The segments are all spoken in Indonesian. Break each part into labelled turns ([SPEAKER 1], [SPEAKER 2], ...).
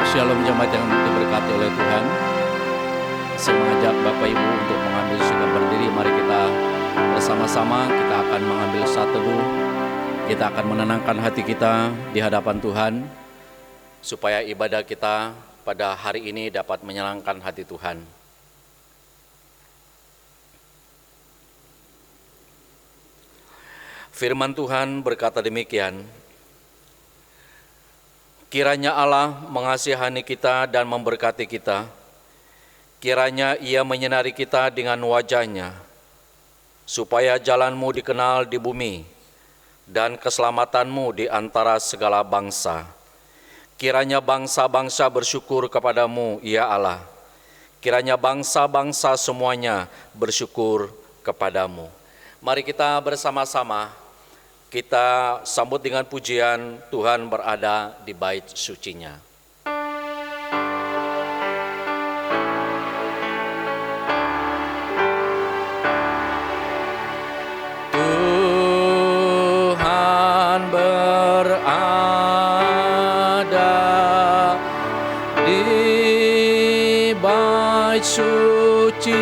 [SPEAKER 1] Shalom jemaat yang diberkati oleh Tuhan. Saya mengajak Bapak Ibu untuk mengambil sikap berdiri. Mari kita bersama-sama, kita akan mengambil saat teduh. Kita akan menenangkan hati kita di hadapan Tuhan, supaya ibadah kita pada hari ini dapat menyenangkan hati Tuhan. Firman Tuhan berkata demikian, kiranya Allah mengasihani kita dan memberkati kita. Kiranya Ia menyinari kita dengan wajah-Nya, supaya jalan-Mu dikenal di bumi dan keselamatan-Mu di antara segala bangsa. Kiranya bangsa-bangsa bersyukur kepadamu, ya Allah. Kiranya bangsa-bangsa semuanya bersyukur kepadamu. Mari kita bersama-sama kita sambut dengan pujian Tuhan berada di bait suci-Nya. Tuhan berada di bait suci-Nya.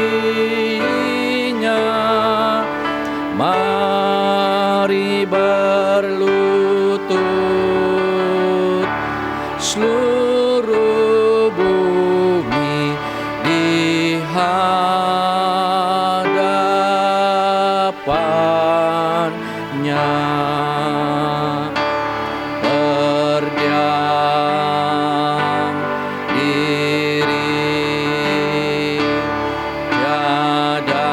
[SPEAKER 1] Mari berlutut seluruh bumi di hadapan-Nya. Berdiam diri, tiada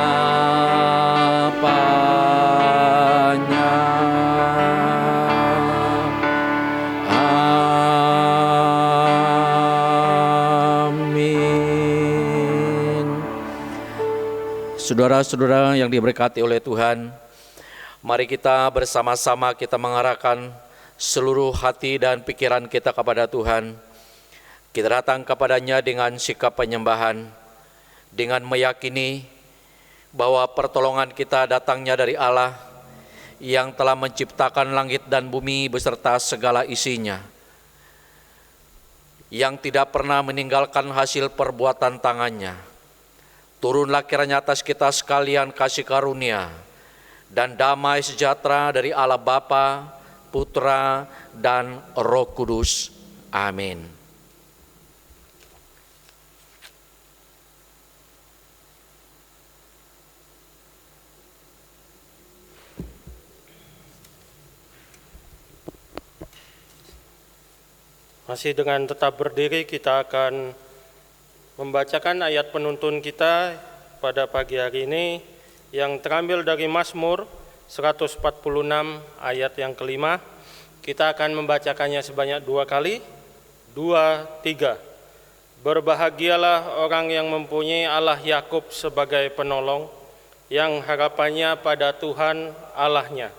[SPEAKER 1] Saudara-saudara yang diberkati oleh Tuhan, mari kita bersama-sama kita mengarahkan seluruh hati dan pikiran kita kepada Tuhan. Kita datang kepadanya dengan sikap penyembahan, dengan meyakini bahwa pertolongan kita datangnya dari Allah yang telah menciptakan langit dan bumi beserta segala isinya, yang tidak pernah meninggalkan hasil perbuatan tangannya. Turunlah kiranya atas kita sekalian kasih karunia dan damai sejahtera dari Allah Bapa, Putra, dan Roh Kudus. Amin.
[SPEAKER 2] Masih dengan tetap berdiri, kita akan membacakan ayat penuntun kita pada pagi hari ini yang terambil dari Mazmur 146 ayat yang kelima. Kita akan membacakannya sebanyak 2 kali. 2, 3. Berbahagialah orang yang mempunyai Allah Yakub sebagai penolong, yang harapannya pada Tuhan Allahnya.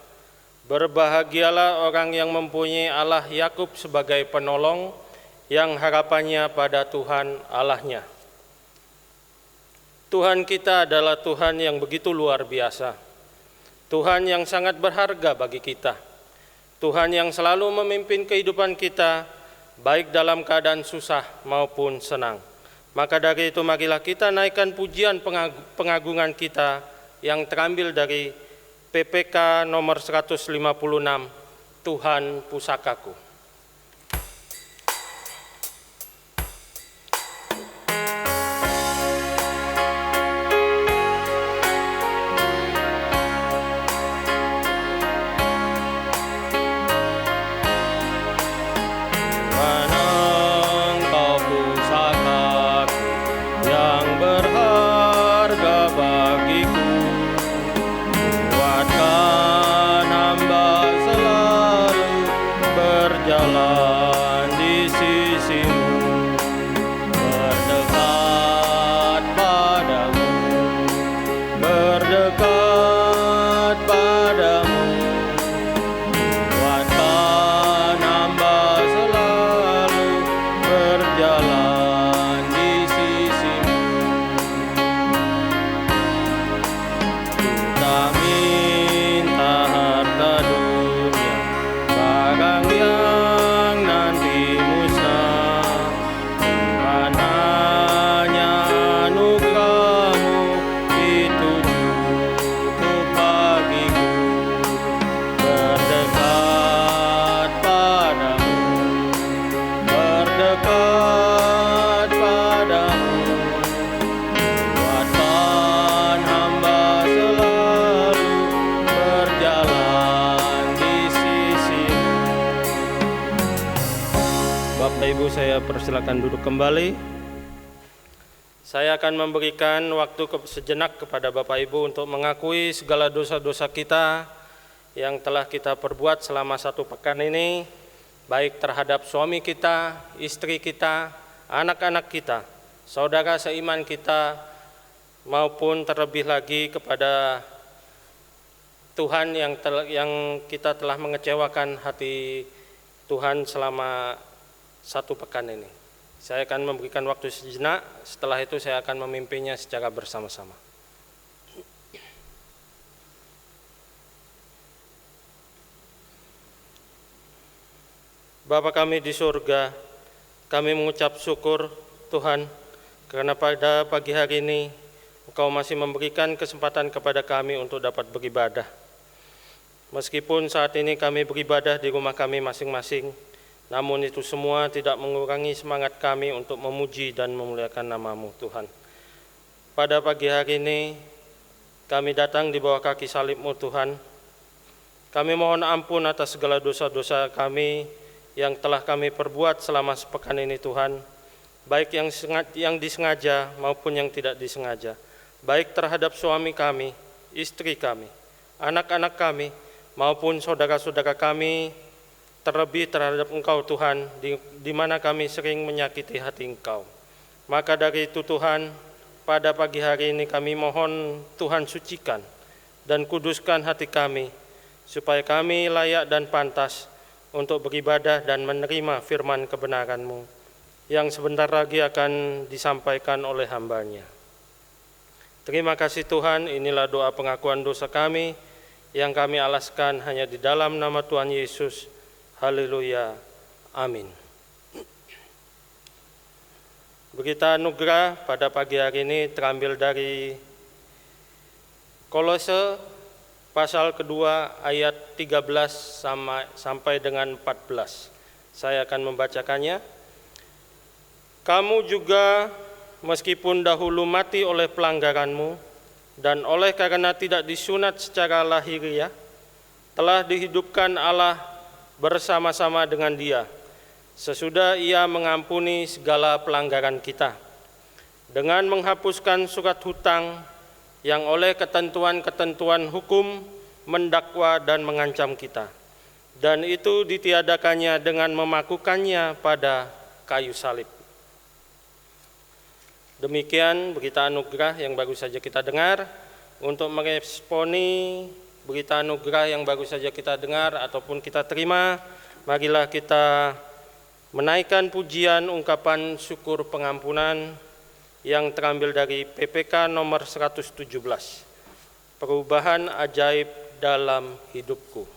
[SPEAKER 2] Berbahagialah orang yang mempunyai Allah Yakub sebagai penolong, yang harapannya pada Tuhan Allahnya. Tuhan kita adalah Tuhan yang begitu luar biasa. Tuhan yang sangat berharga bagi kita. Tuhan yang selalu memimpin kehidupan kita, baik dalam keadaan susah maupun senang. Maka dari itu marilah kita naikkan pujian pengagungan kita yang terambil dari PPK nomor 156, Tuhan Pusakaku. saya persilakan duduk kembali. Saya akan memberikan waktu sejenak kepada Bapak Ibu untuk mengakui segala dosa-dosa kita yang telah kita perbuat selama 1 pekan ini, baik terhadap suami kita, istri kita, anak-anak kita, saudara seiman kita, maupun terlebih lagi kepada Tuhan yang kita telah mengecewakan hati Tuhan selama 1 pekan ini. Saya akan memberikan waktu sejenak, setelah itu saya akan memimpinnya secara bersama-sama. Bapa kami di surga, kami mengucap syukur Tuhan, karena pada pagi hari ini Engkau masih memberikan kesempatan kepada kami untuk dapat beribadah. Meskipun saat ini kami beribadah di rumah kami masing-masing, namun itu semua tidak mengurangi semangat kami untuk memuji dan memuliakan nama-Mu Tuhan. Pada pagi hari ini kami datang di bawah kaki salib-Mu Tuhan. Kami mohon ampun atas segala dosa-dosa kami yang telah kami perbuat selama sepekan ini Tuhan, baik yang disengaja maupun yang tidak disengaja, baik terhadap suami kami, istri kami, anak-anak kami, maupun saudara-saudara kami, terlebih terhadap Engkau Tuhan, di mana kami sering menyakiti hati Engkau. Maka dari itu Tuhan, pada pagi hari ini kami mohon Tuhan sucikan dan kuduskan hati kami, supaya kami layak dan pantas untuk beribadah dan menerima firman kebenaran-Mu, yang sebentar lagi akan disampaikan oleh hamba-Nya. Terima kasih Tuhan, inilah doa pengakuan dosa kami, yang kami alaskan hanya di dalam nama Tuhan Yesus. Haleluya. Amin. Berita anugerah pada pagi hari ini terambil dari Kolose pasal kedua ayat 13 sampai dengan 14. Saya akan membacakannya. Kamu juga meskipun dahulu mati oleh pelanggaranmu, dan oleh karena tidak disunat secara lahiriah, telah dihidupkan Allah bersama-sama dengan Dia, sesudah Ia mengampuni segala pelanggaran kita, dengan menghapuskan surat hutang yang oleh ketentuan-ketentuan hukum mendakwa dan mengancam kita, dan itu ditiadakannya dengan memakukannya pada kayu salib. Demikian berita anugerah yang baru saja kita dengar. Untuk meresponi berita anugerah yang baru saja kita dengar ataupun kita terima, marilah kita menaikkan pujian ungkapan syukur pengampunan yang terambil dari PPK nomor 117, perubahan ajaib dalam hidupku.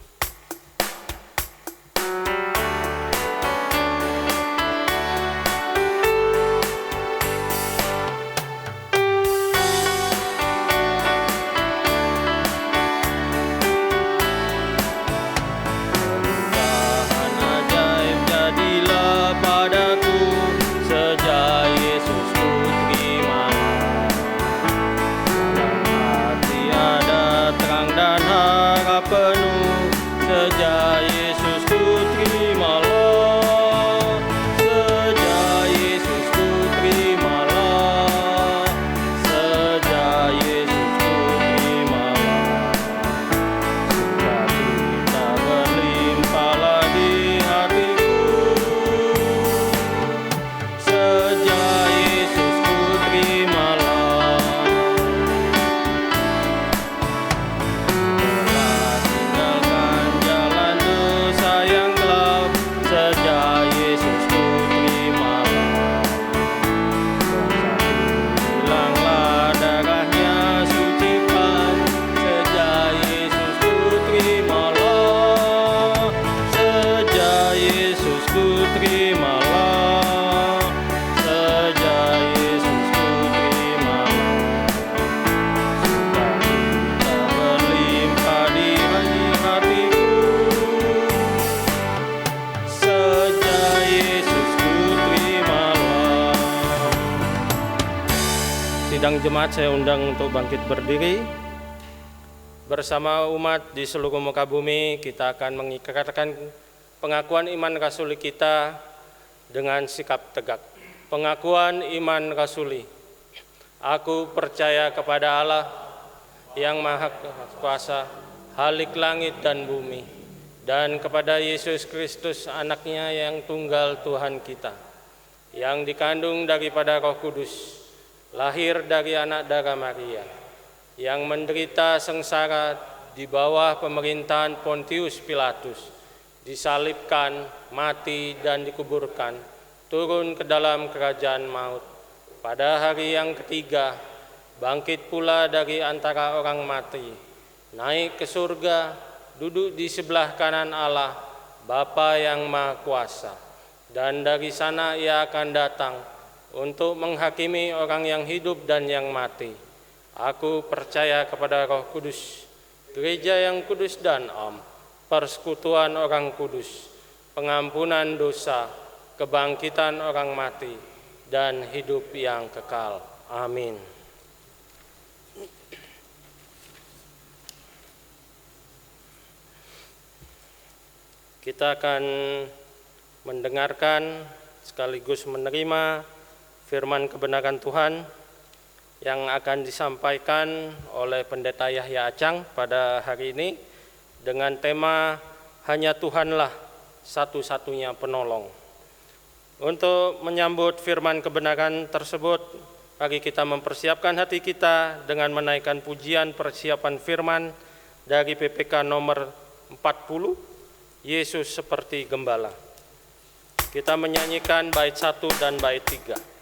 [SPEAKER 2] Sidang jemaat saya undang untuk bangkit berdiri. Bersama umat di seluruh muka bumi, kita akan mengikrarkan pengakuan iman rasuli kita dengan sikap tegak. Pengakuan iman rasuli. Aku percaya kepada Allah yang Maha Kuasa, Khalik langit dan bumi, dan kepada Yesus Kristus anaknya yang tunggal Tuhan kita, yang dikandung daripada Roh Kudus, lahir dari anak darah Maria, yang menderita sengsara di bawah pemerintahan Pontius Pilatus, disalibkan, mati, dan dikuburkan, turun ke dalam kerajaan maut. Pada hari yang ketiga, bangkit pula dari antara orang mati, naik ke surga, duduk di sebelah kanan Allah, Bapa yang Maha Kuasa. Dan dari sana ia akan datang untuk menghakimi orang yang hidup dan yang mati. Aku percaya kepada Roh Kudus, gereja yang kudus dan am, persekutuan orang kudus, pengampunan dosa, kebangkitan orang mati, dan hidup yang kekal. Amin. Kita akan mendengarkan sekaligus menerima firman kebenaran Tuhan yang akan disampaikan oleh Pendeta Yahya Acang pada hari ini dengan tema Hanya Tuhanlah Satu-satunya Penolong. Untuk menyambut firman kebenaran tersebut, mari kita mempersiapkan hati kita dengan menaikkan pujian persiapan firman dari PPK nomor 40, Yesus seperti Gembala. Kita menyanyikan bait 1 dan bait 3.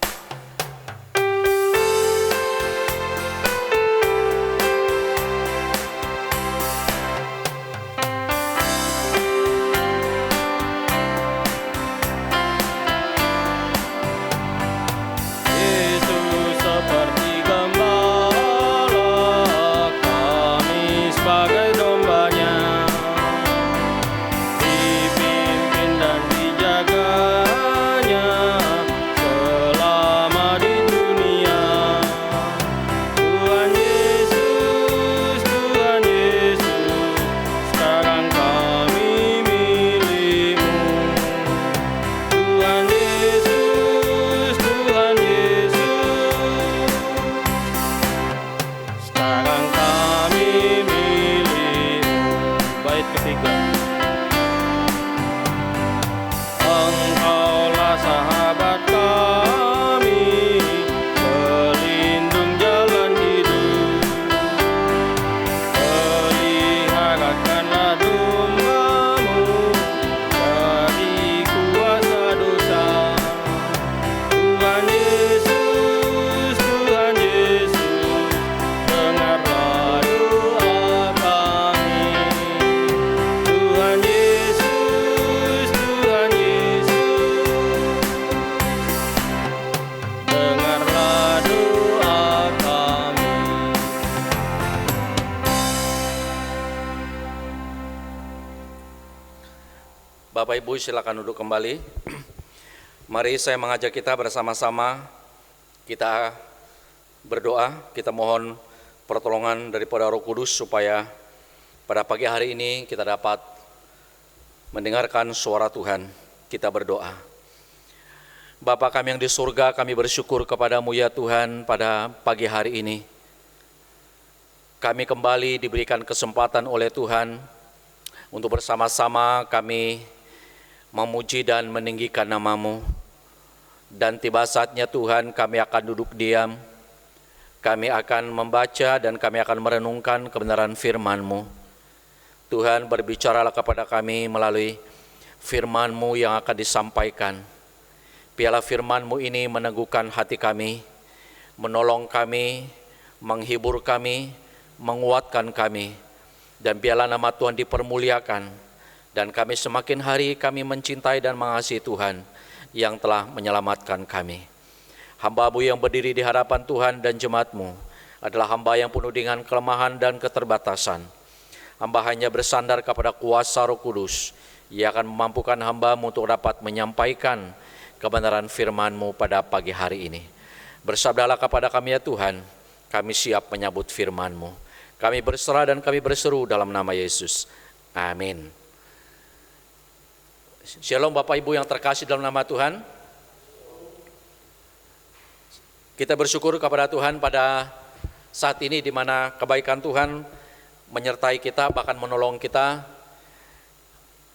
[SPEAKER 1] Bapak Ibu silakan duduk kembali. Mari saya mengajak kita bersama-sama kita berdoa, kita mohon pertolongan daripada Roh Kudus supaya pada pagi hari ini kita dapat mendengarkan suara Tuhan. Kita berdoa. Bapa kami yang di surga, kami bersyukur kepadamu ya Tuhan pada pagi hari ini. Kami kembali diberikan kesempatan oleh Tuhan untuk bersama-sama kami memuji dan meninggikan nama-Mu. Dan tiba saatnya Tuhan kami akan duduk diam, kami akan membaca dan kami akan merenungkan kebenaran firman-Mu. Tuhan berbicaralah kepada kami melalui firman-Mu yang akan disampaikan. Biarlah firman-Mu ini meneguhkan hati kami, menolong kami, menghibur kami, menguatkan kami. Dan biarlah nama Tuhan dipermuliakan. Dan kami semakin hari kami mencintai dan mengasihi Tuhan yang telah menyelamatkan kami. Hamba-Mu yang berdiri di hadapan Tuhan dan jemaat-Mu adalah hamba yang penuh dengan kelemahan dan keterbatasan. Hamba hanya bersandar kepada kuasa Roh Kudus. Ia akan memampukan hamba-Mu untuk dapat menyampaikan kebenaran firman-Mu pada pagi hari ini. Bersabdalah kepada kami ya Tuhan, kami siap menyambut firman-Mu. Kami berserah dan kami berseru dalam nama Yesus. Amin. Shalom Bapak Ibu yang terkasih dalam nama Tuhan. Kita bersyukur kepada Tuhan pada saat ini di mana kebaikan Tuhan menyertai kita, bahkan menolong kita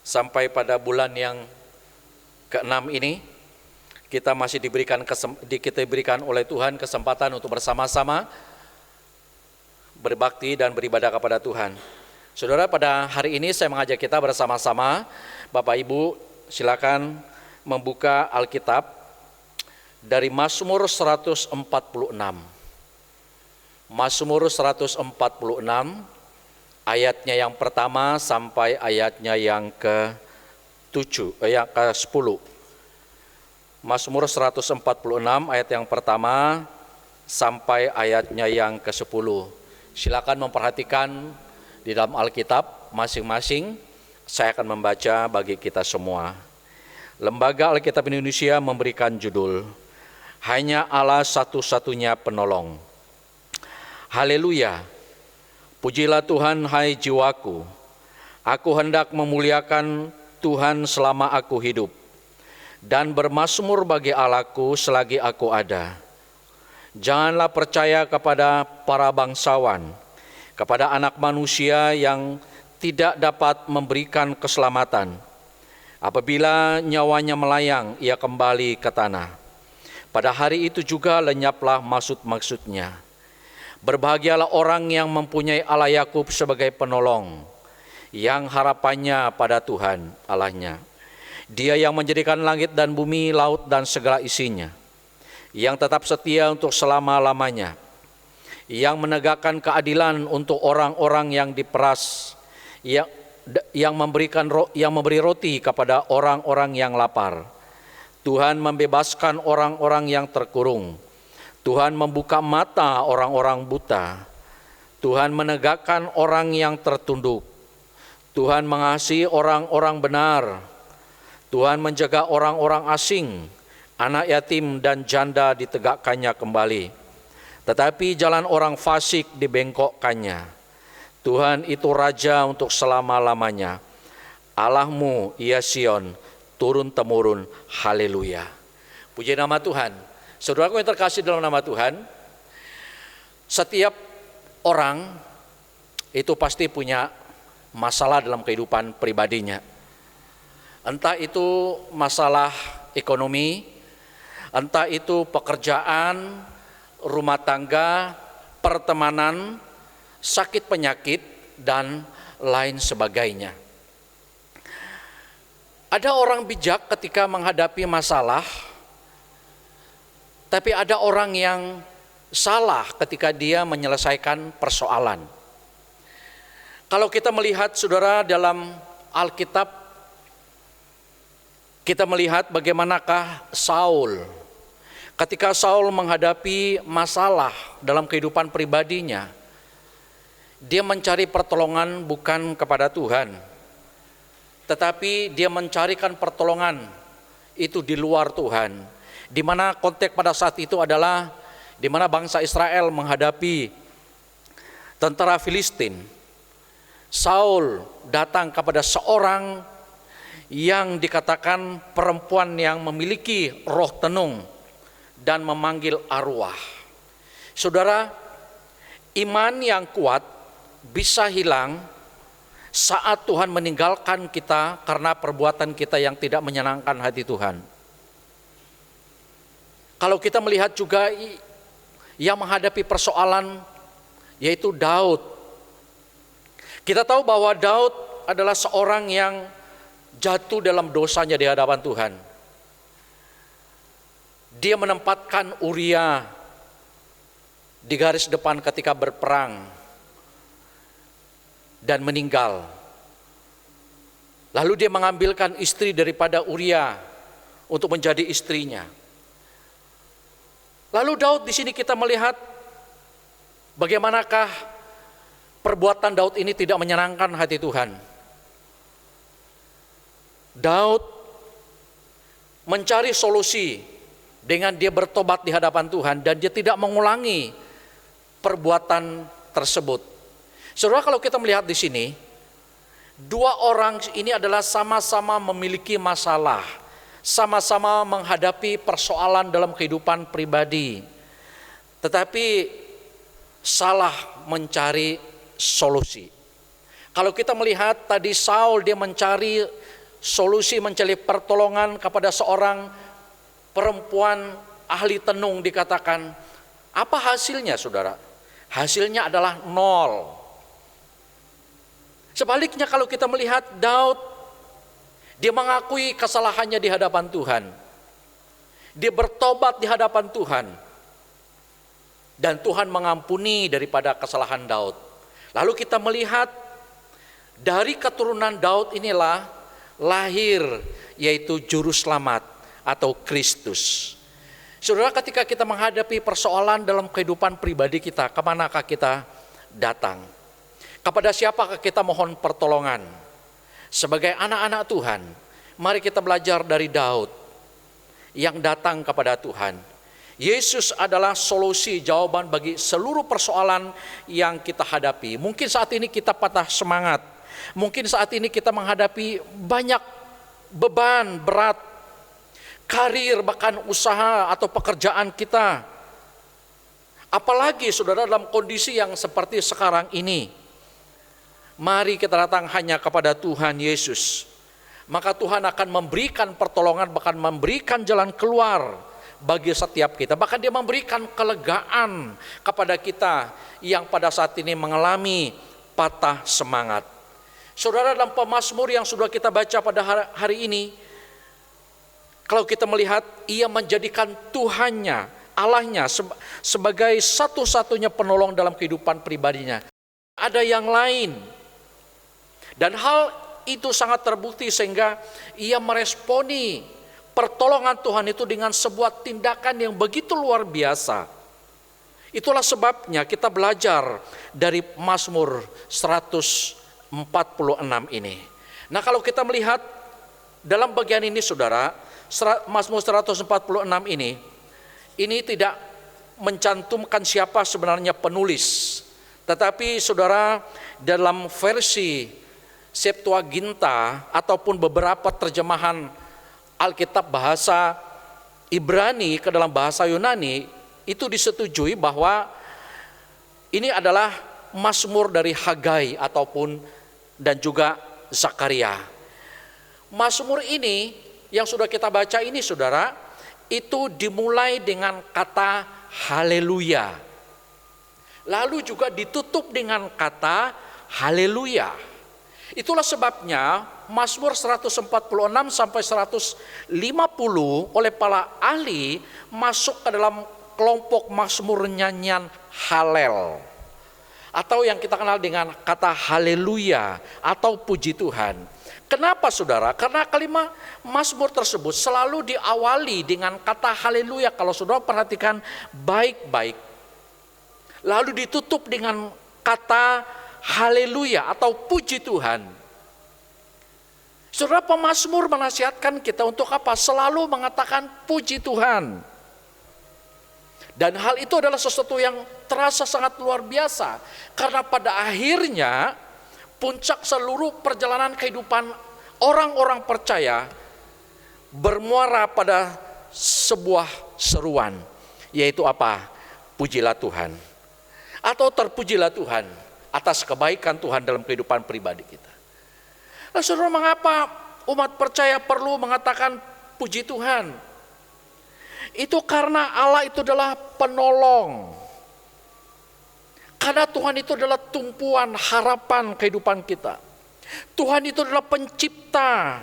[SPEAKER 1] sampai pada bulan yang ke-6 ini. Kita masih diberikan oleh Tuhan kesempatan untuk bersama-sama berbakti dan beribadah kepada Tuhan. Saudara, pada hari ini saya mengajak kita bersama-sama, Bapak Ibu silakan membuka Alkitab dari Mazmur 146. Mazmur 146 ayatnya yang pertama sampai ayatnya yang ke-10. Mazmur 146 ayat yang pertama sampai ayatnya yang ke-10. Silakan memperhatikan di dalam Alkitab masing-masing. Saya akan membaca bagi kita semua. Lembaga Alkitab Indonesia memberikan judul, Hanya Allah Satu-satunya Penolong. Haleluya, pujilah Tuhan hai jiwaku. Aku hendak memuliakan Tuhan selama aku hidup, dan bermazmur bagi Allahku selagi aku ada. Janganlah percaya kepada para bangsawan, kepada anak manusia yang tidak dapat memberikan keselamatan. Apabila nyawanya melayang, ia kembali ke tanah. Pada hari itu juga lenyaplah maksud-maksudnya. Berbahagialah orang yang mempunyai Allah Yakub sebagai penolong, yang harapannya pada Tuhan Allahnya. Dia yang menjadikan langit dan bumi, laut dan segala isinya, yang tetap setia untuk selama-lamanya, yang menegakkan keadilan untuk orang-orang yang diperas, yang memberi roti kepada orang-orang yang lapar. Tuhan membebaskan orang-orang yang terkurung. Tuhan membuka mata orang-orang buta. Tuhan menegakkan orang yang tertunduk. Tuhan mengasihi orang-orang benar. Tuhan menjaga orang-orang asing, anak yatim dan janda ditegakkannya kembali. Tetapi jalan orang fasik dibengkokkannya. Tuhan itu Raja untuk selama-lamanya. Allahmu, ia Sion, turun-temurun. Haleluya. Puji nama Tuhan. Saudaraku yang terkasih dalam nama Tuhan, setiap orang itu pasti punya masalah dalam kehidupan pribadinya. Entah itu masalah ekonomi, entah itu pekerjaan, rumah tangga, pertemanan, sakit penyakit, dan lain sebagainya. Ada orang bijak ketika menghadapi masalah, tapi ada orang yang salah ketika dia menyelesaikan persoalan. Kalau kita melihat, saudara, dalam Alkitab, kita melihat bagaimanakah Saul. Ketika Saul menghadapi masalah dalam kehidupan pribadinya, dia mencari pertolongan bukan kepada Tuhan, tetapi dia mencarikan pertolongan itu di luar Tuhan. Di mana konteks pada saat itu adalah di mana bangsa Israel menghadapi tentara Filistin. Saul datang kepada seorang yang dikatakan perempuan yang memiliki roh tenung dan memanggil arwah. Saudara, iman yang kuat bisa hilang saat Tuhan meninggalkan kita karena perbuatan kita yang tidak menyenangkan hati Tuhan. Kalau kita melihat juga yang menghadapi persoalan, yaitu Daud. Kita tahu bahwa Daud adalah seorang yang jatuh dalam dosanya di hadapan Tuhan. Dia menempatkan Uria di garis depan ketika berperang dan meninggal. Lalu dia mengambilkan istri daripada Uria untuk menjadi istrinya. Lalu Daud, di sini kita melihat bagaimanakah perbuatan Daud ini tidak menyenangkan hati Tuhan. Daud mencari solusi dengan dia bertobat di hadapan Tuhan dan dia tidak mengulangi perbuatan tersebut. Saudara, kalau kita melihat di sini, dua orang ini adalah sama-sama memiliki masalah, sama-sama menghadapi persoalan dalam kehidupan pribadi. tetapi salah mencari solusi. Kalau kita melihat tadi Saul, dia mencari solusi, mencari pertolongan kepada seorang perempuan ahli tenung, dikatakan. Apa hasilnya, saudara? Hasilnya adalah 0. Sebaliknya kalau kita melihat Daud, dia mengakui kesalahannya di hadapan Tuhan. Dia bertobat di hadapan Tuhan. Dan Tuhan mengampuni daripada kesalahan Daud. Lalu kita melihat dari keturunan Daud inilah lahir yaitu juru selamat atau Kristus. Saudara, ketika kita menghadapi persoalan dalam kehidupan pribadi kita, kemanakah kita datang? Kepada siapakah kita mohon pertolongan? Sebagai anak-anak Tuhan, mari kita belajar dari Daud yang datang kepada Tuhan. Yesus adalah solusi jawaban bagi seluruh persoalan yang kita hadapi. Mungkin saat ini kita patah semangat. Mungkin saat ini kita menghadapi banyak beban berat, karir, bahkan usaha atau pekerjaan kita. Apalagi saudara dalam kondisi yang seperti sekarang ini. Mari kita datang hanya kepada Tuhan Yesus. Maka Tuhan akan memberikan pertolongan, bahkan memberikan jalan keluar bagi setiap kita. Bahkan dia memberikan kelegaan kepada kita yang pada saat ini mengalami patah semangat. Saudara, dalam pemazmur yang sudah kita baca pada hari ini, kalau kita melihat ia menjadikan Tuhannya, Allahnya sebagai satu-satunya penolong dalam kehidupan pribadinya. Ada yang lain. Dan hal itu sangat terbukti sehingga ia meresponi pertolongan Tuhan itu dengan sebuah tindakan yang begitu luar biasa. Itulah sebabnya kita belajar dari Mazmur 146 ini. Nah, kalau kita melihat dalam bagian ini saudara, Mazmur 146 ini tidak mencantumkan siapa sebenarnya penulis. Tetapi saudara, dalam versi Septuaginta ataupun beberapa terjemahan Alkitab bahasa Ibrani ke dalam bahasa Yunani, itu disetujui bahwa ini adalah Mazmur dari Hagai ataupun dan juga Zakaria. Mazmur ini yang sudah kita baca ini saudara, itu dimulai dengan kata haleluya. Lalu juga ditutup dengan kata haleluya. Itulah sebabnya Mazmur 146 sampai 150 oleh para ahli masuk ke dalam kelompok Mazmur nyanyian Halel. Atau yang kita kenal dengan kata haleluya atau puji Tuhan. Kenapa saudara? Karena kalimat Mazmur tersebut selalu diawali dengan kata haleluya. Kalau saudara perhatikan baik-baik. Lalu ditutup dengan kata haleluya atau puji Tuhan. Saudara, pemazmur menasihatkan kita untuk apa? Selalu mengatakan puji Tuhan. Dan hal itu adalah sesuatu yang terasa sangat luar biasa. Karena pada akhirnya puncak seluruh perjalanan kehidupan orang-orang percaya bermuara pada sebuah seruan. Yaitu apa? Pujilah Tuhan. Atau terpujilah Tuhan atas kebaikan Tuhan dalam kehidupan pribadi kita. Nah, saudara, mengapa umat percaya perlu mengatakan puji Tuhan? Itu karena Allah itu adalah penolong. Karena Tuhan itu adalah tumpuan harapan kehidupan kita. Tuhan itu adalah pencipta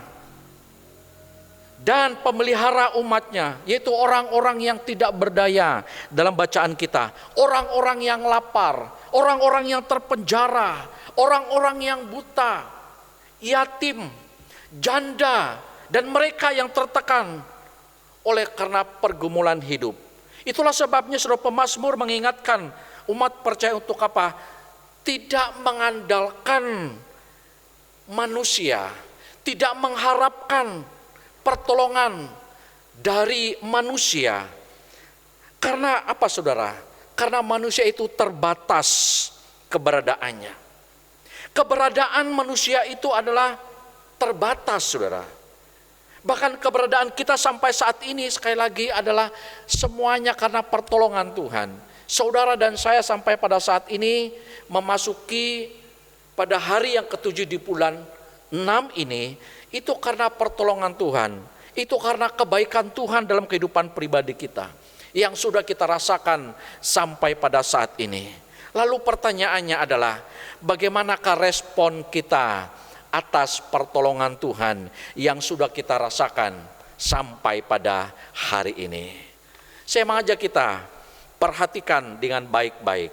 [SPEAKER 1] dan pemelihara umatnya, yaitu orang-orang yang tidak berdaya dalam bacaan kita. Orang-orang yang lapar, orang-orang yang terpenjara, orang-orang yang buta, yatim, janda, dan mereka yang tertekan oleh karena pergumulan hidup. Itulah sebabnya saudara, pemazmur mengingatkan umat percaya untuk apa? Tidak mengandalkan manusia, tidak mengharapkan pertolongan dari manusia. Karena apa saudara? Karena manusia itu terbatas keberadaannya. Keberadaan manusia itu adalah terbatas saudara. Bahkan keberadaan kita sampai saat ini sekali lagi adalah semuanya karena pertolongan Tuhan. saudara dan saya sampai pada saat ini memasuki pada hari yang ketujuh di bulan 6 ini, itu karena pertolongan Tuhan, itu karena kebaikan Tuhan dalam kehidupan pribadi kita yang sudah kita rasakan sampai pada saat ini. Lalu pertanyaannya adalah, bagaimanakah respon kita atas pertolongan Tuhan yang sudah kita rasakan sampai pada hari ini? Saya mengajak kita perhatikan dengan baik-baik.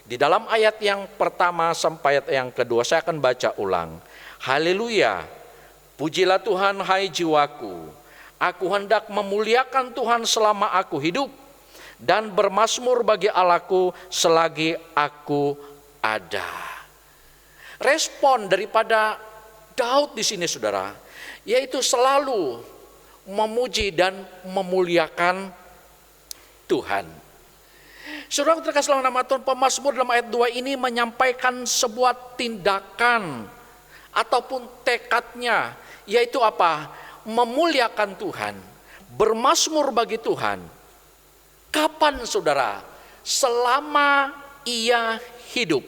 [SPEAKER 1] Di dalam ayat yang pertama sampai ayat yang kedua, saya akan baca ulang. Haleluya, pujilah Tuhan hai jiwaku. Aku hendak memuliakan Tuhan selama aku hidup, dan bermazmur bagi Allahku selagi aku ada. Respon daripada Daud di sini saudara, yaitu selalu memuji dan memuliakan Tuhan. Saudara terkasih dalam nama Tuhan, pemazmur dalam ayat 2 ini menyampaikan sebuah tindakan ataupun tekadnya, yaitu apa? Memuliakan Tuhan, bermazmur bagi Tuhan. Kapan saudara? Selama ia hidup.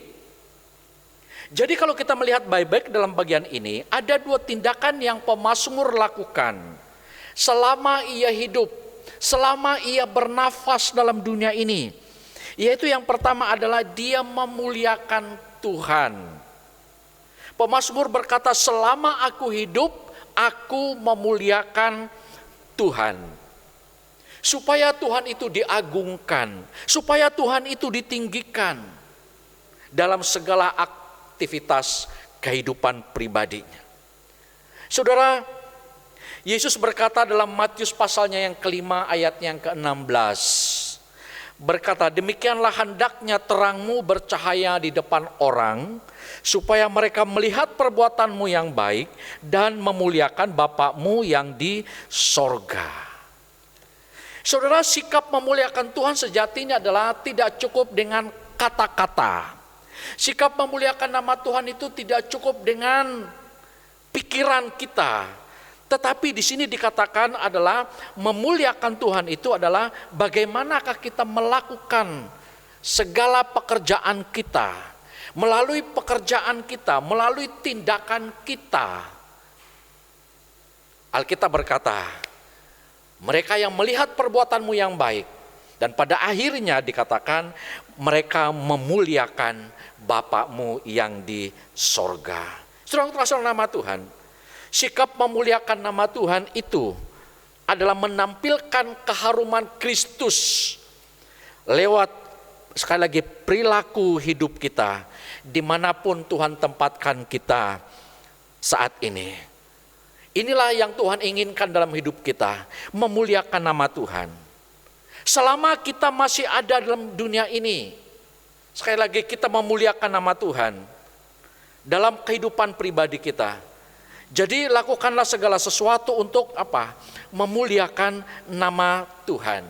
[SPEAKER 1] Jadi kalau kita melihat baik-baik dalam bagian ini, ada dua tindakan yang pemazmur lakukan selama ia hidup, selama ia bernafas dalam dunia ini. Yaitu yang pertama adalah dia memuliakan Tuhan. Pemazmur berkata, selama aku hidup, aku memuliakan Tuhan. Supaya Tuhan itu diagungkan, supaya Tuhan itu ditinggikan dalam segala aktivitas kehidupan pribadinya. Saudara, Yesus berkata dalam Matius pasalnya yang kelima ayat yang ke-16, berkata, demikianlah hendaknya terangmu bercahaya di depan orang, supaya mereka melihat perbuatanmu yang baik dan memuliakan Bapakmu yang di sorga. Saudara, sikap memuliakan Tuhan sejatinya adalah tidak cukup dengan kata-kata. Sikap memuliakan nama Tuhan itu tidak cukup dengan pikiran kita. Tetapi di sini dikatakan adalah memuliakan Tuhan itu adalah bagaimanakah kita melakukan segala pekerjaan kita. Melalui pekerjaan kita, melalui tindakan kita. Alkitab berkata, mereka yang melihat perbuatanmu yang baik, dan pada akhirnya dikatakan mereka memuliakan Bapakmu yang di sorga. Saudara terasa nama Tuhan, sikap memuliakan nama Tuhan itu adalah menampilkan keharuman Kristus lewat sekali lagi perilaku hidup kita dimanapun Tuhan tempatkan kita saat ini. Inilah yang Tuhan inginkan dalam hidup kita, memuliakan nama Tuhan. Selama kita masih ada dalam dunia ini, sekali lagi kita memuliakan nama Tuhan dalam kehidupan pribadi kita. Jadi lakukanlah segala sesuatu untuk apa? Memuliakan nama Tuhan.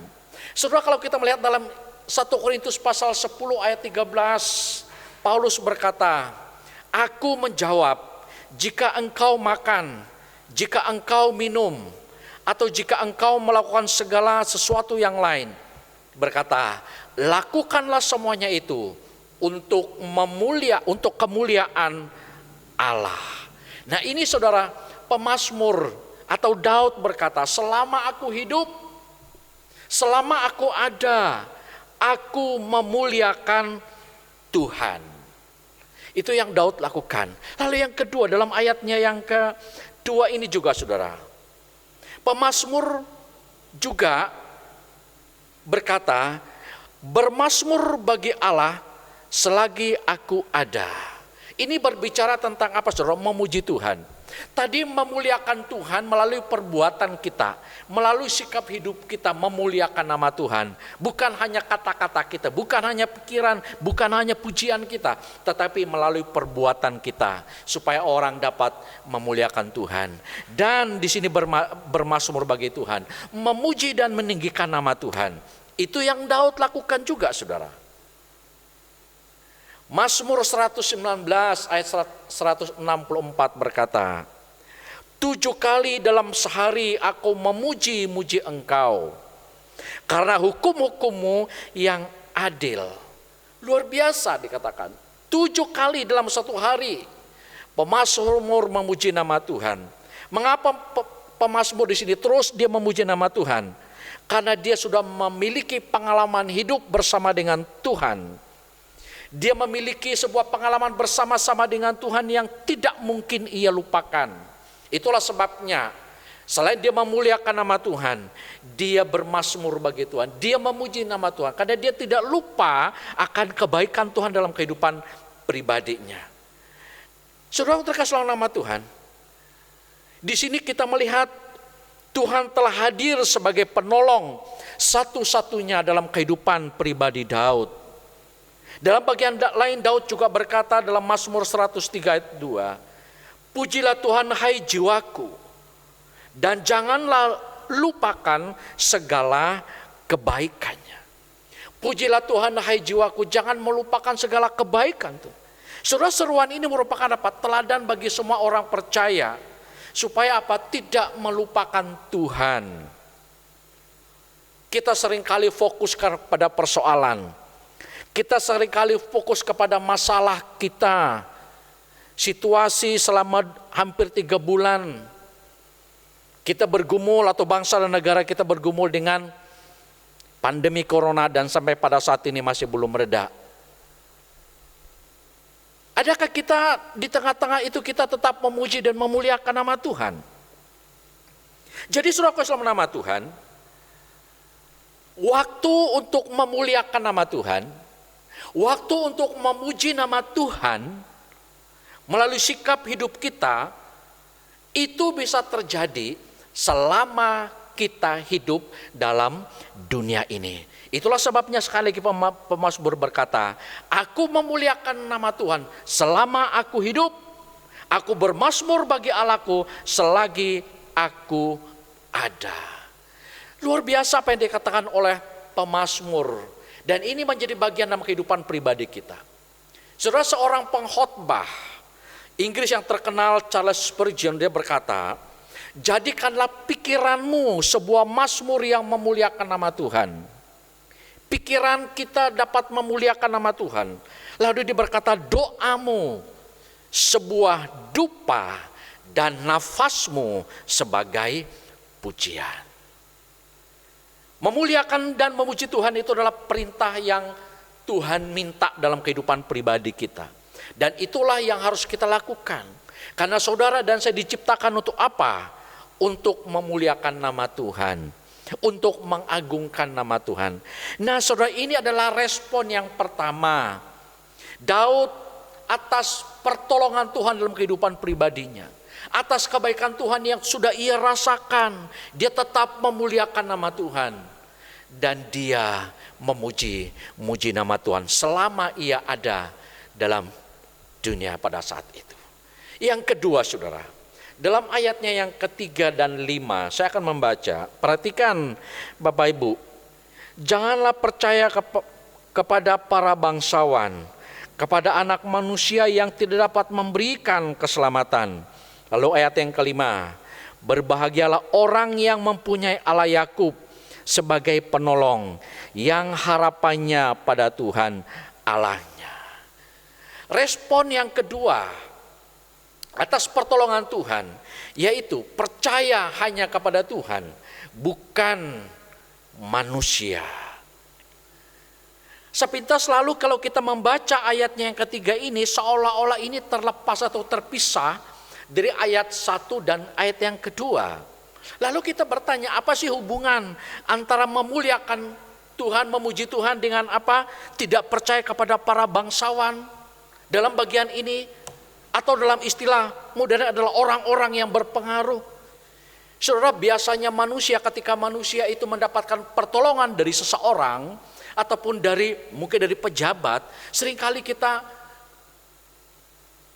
[SPEAKER 1] Saudara, kalau kita melihat dalam 1 Korintus pasal 10 ayat 13, Paulus berkata, aku menjawab, jika engkau makan, jika engkau minum, atau jika engkau melakukan segala sesuatu yang lain, berkata, lakukanlah semuanya itu untuk kemuliaan Allah. Nah ini saudara, pemazmur atau Daud berkata, selama aku hidup, selama aku ada, aku memuliakan Tuhan. Itu yang Daud lakukan. Lalu yang kedua, dalam ayatnya yang kedua ini juga saudara, pemazmur juga berkata, bermazmur bagi Allah selagi aku ada. Ini berbicara tentang apa saudara? Memuji Tuhan. Tadi memuliakan Tuhan melalui perbuatan kita, melalui sikap hidup kita memuliakan nama Tuhan. Bukan hanya kata-kata kita, bukan hanya pikiran, bukan hanya pujian kita, tetapi melalui perbuatan kita supaya orang dapat memuliakan Tuhan. Dan di sini bermazmur bagi Tuhan, memuji dan meninggikan nama Tuhan. Itu yang Daud lakukan juga saudara. Mazmur 119 ayat 164 berkata, 7 kali dalam sehari aku memuji-muji engkau, karena hukum-hukummu yang adil. Luar biasa dikatakan. 7 kali dalam satu hari pemazmur memuji nama Tuhan. Mengapa pemazmur di sini terus dia memuji nama Tuhan? Karena dia sudah memiliki pengalaman hidup bersama dengan Tuhan. Dia memiliki sebuah pengalaman bersama-sama dengan Tuhan yang tidak mungkin ia lupakan. Itulah sebabnya selain dia memuliakan nama Tuhan, dia bermazmur bagi Tuhan. Dia memuji nama Tuhan karena dia tidak lupa akan kebaikan Tuhan dalam kehidupan pribadinya. Saudara terkasih dalam nama Tuhan, di sini kita melihat Tuhan telah hadir sebagai penolong satu-satunya dalam kehidupan pribadi Daud. Dalam bagian lain Daud juga berkata dalam Mazmur 103 ayat 2, "Pujilah Tuhan hai jiwaku, dan janganlah lupakan segala kebaikannya." Pujilah Tuhan hai jiwaku, jangan melupakan segala kebaikan Tuhan. Saudara, seruan ini merupakan apa? Teladan bagi semua orang percaya. Supaya apa? Tidak melupakan Tuhan. Kita seringkali fokus pada persoalan. Kita seringkali fokus kepada masalah kita. Situasi selama hampir 3 bulan. Kita bergumul atau bangsa dan negara kita bergumul dengan pandemi corona dan sampai pada saat ini masih belum reda. Adakah kita di tengah-tengah itu kita tetap memuji dan memuliakan nama Tuhan? Jadi saudara Islam nama Tuhan, waktu untuk memuliakan nama Tuhan, waktu untuk memuji nama Tuhan melalui sikap hidup kita, itu bisa terjadi selama kita hidup dalam dunia ini. Itulah sebabnya sekali lagi pemazmur berkata, "Aku memuliakan nama Tuhan selama aku hidup, aku bermazmur bagi Allahku selagi aku ada." Luar biasa apa yang dikatakan oleh pemazmur, dan ini menjadi bagian dalam kehidupan pribadi kita. Saudara, seorang pengkhotbah Inggris yang terkenal, Charles Spurgeon, dia berkata, "Jadikanlah pikiranmu sebuah mazmur yang memuliakan nama Tuhan." Pikiran kita dapat memuliakan nama Tuhan. Lalu dia berkata, "Doamu sebuah dupa dan nafasmu sebagai pujian." Memuliakan dan memuji Tuhan itu adalah perintah yang Tuhan minta dalam kehidupan pribadi kita. Dan itulah yang harus kita lakukan. Karena saudara dan saya diciptakan untuk apa? Untuk memuliakan nama Tuhan. Untuk mengagungkan nama Tuhan. Nah saudara, ini adalah respon yang pertama. Daud atas pertolongan Tuhan dalam kehidupan pribadinya. Atas kebaikan Tuhan yang sudah ia rasakan. Dia tetap memuliakan nama Tuhan. Dan dia memuji nama Tuhan selama ia ada dalam dunia pada saat itu. Yang kedua saudara, dalam ayatnya yang ketiga dan 5, saya akan membaca. Perhatikan Bapak Ibu, "Janganlah percaya kepada para bangsawan, kepada anak manusia yang tidak dapat memberikan keselamatan." Lalu ayat yang kelima, "Berbahagialah orang yang mempunyai Allah Yakub sebagai penolong, yang harapannya pada Tuhan Allahnya." Respon yang kedua atas pertolongan Tuhan, yaitu percaya hanya kepada Tuhan, bukan manusia. Sepintas lalu kalau kita membaca ayatnya yang ketiga ini, seolah-olah ini terlepas atau terpisah dari ayat 1 dan ayat yang kedua. Lalu kita bertanya, apa sih hubungan antara memuliakan Tuhan, memuji Tuhan dengan apa? Tidak percaya kepada para bangsawan dalam bagian ini. Atau dalam istilah modern adalah orang-orang yang berpengaruh. Saudara, biasanya manusia ketika manusia itu mendapatkan pertolongan dari seseorang ataupun mungkin dari pejabat, seringkali kita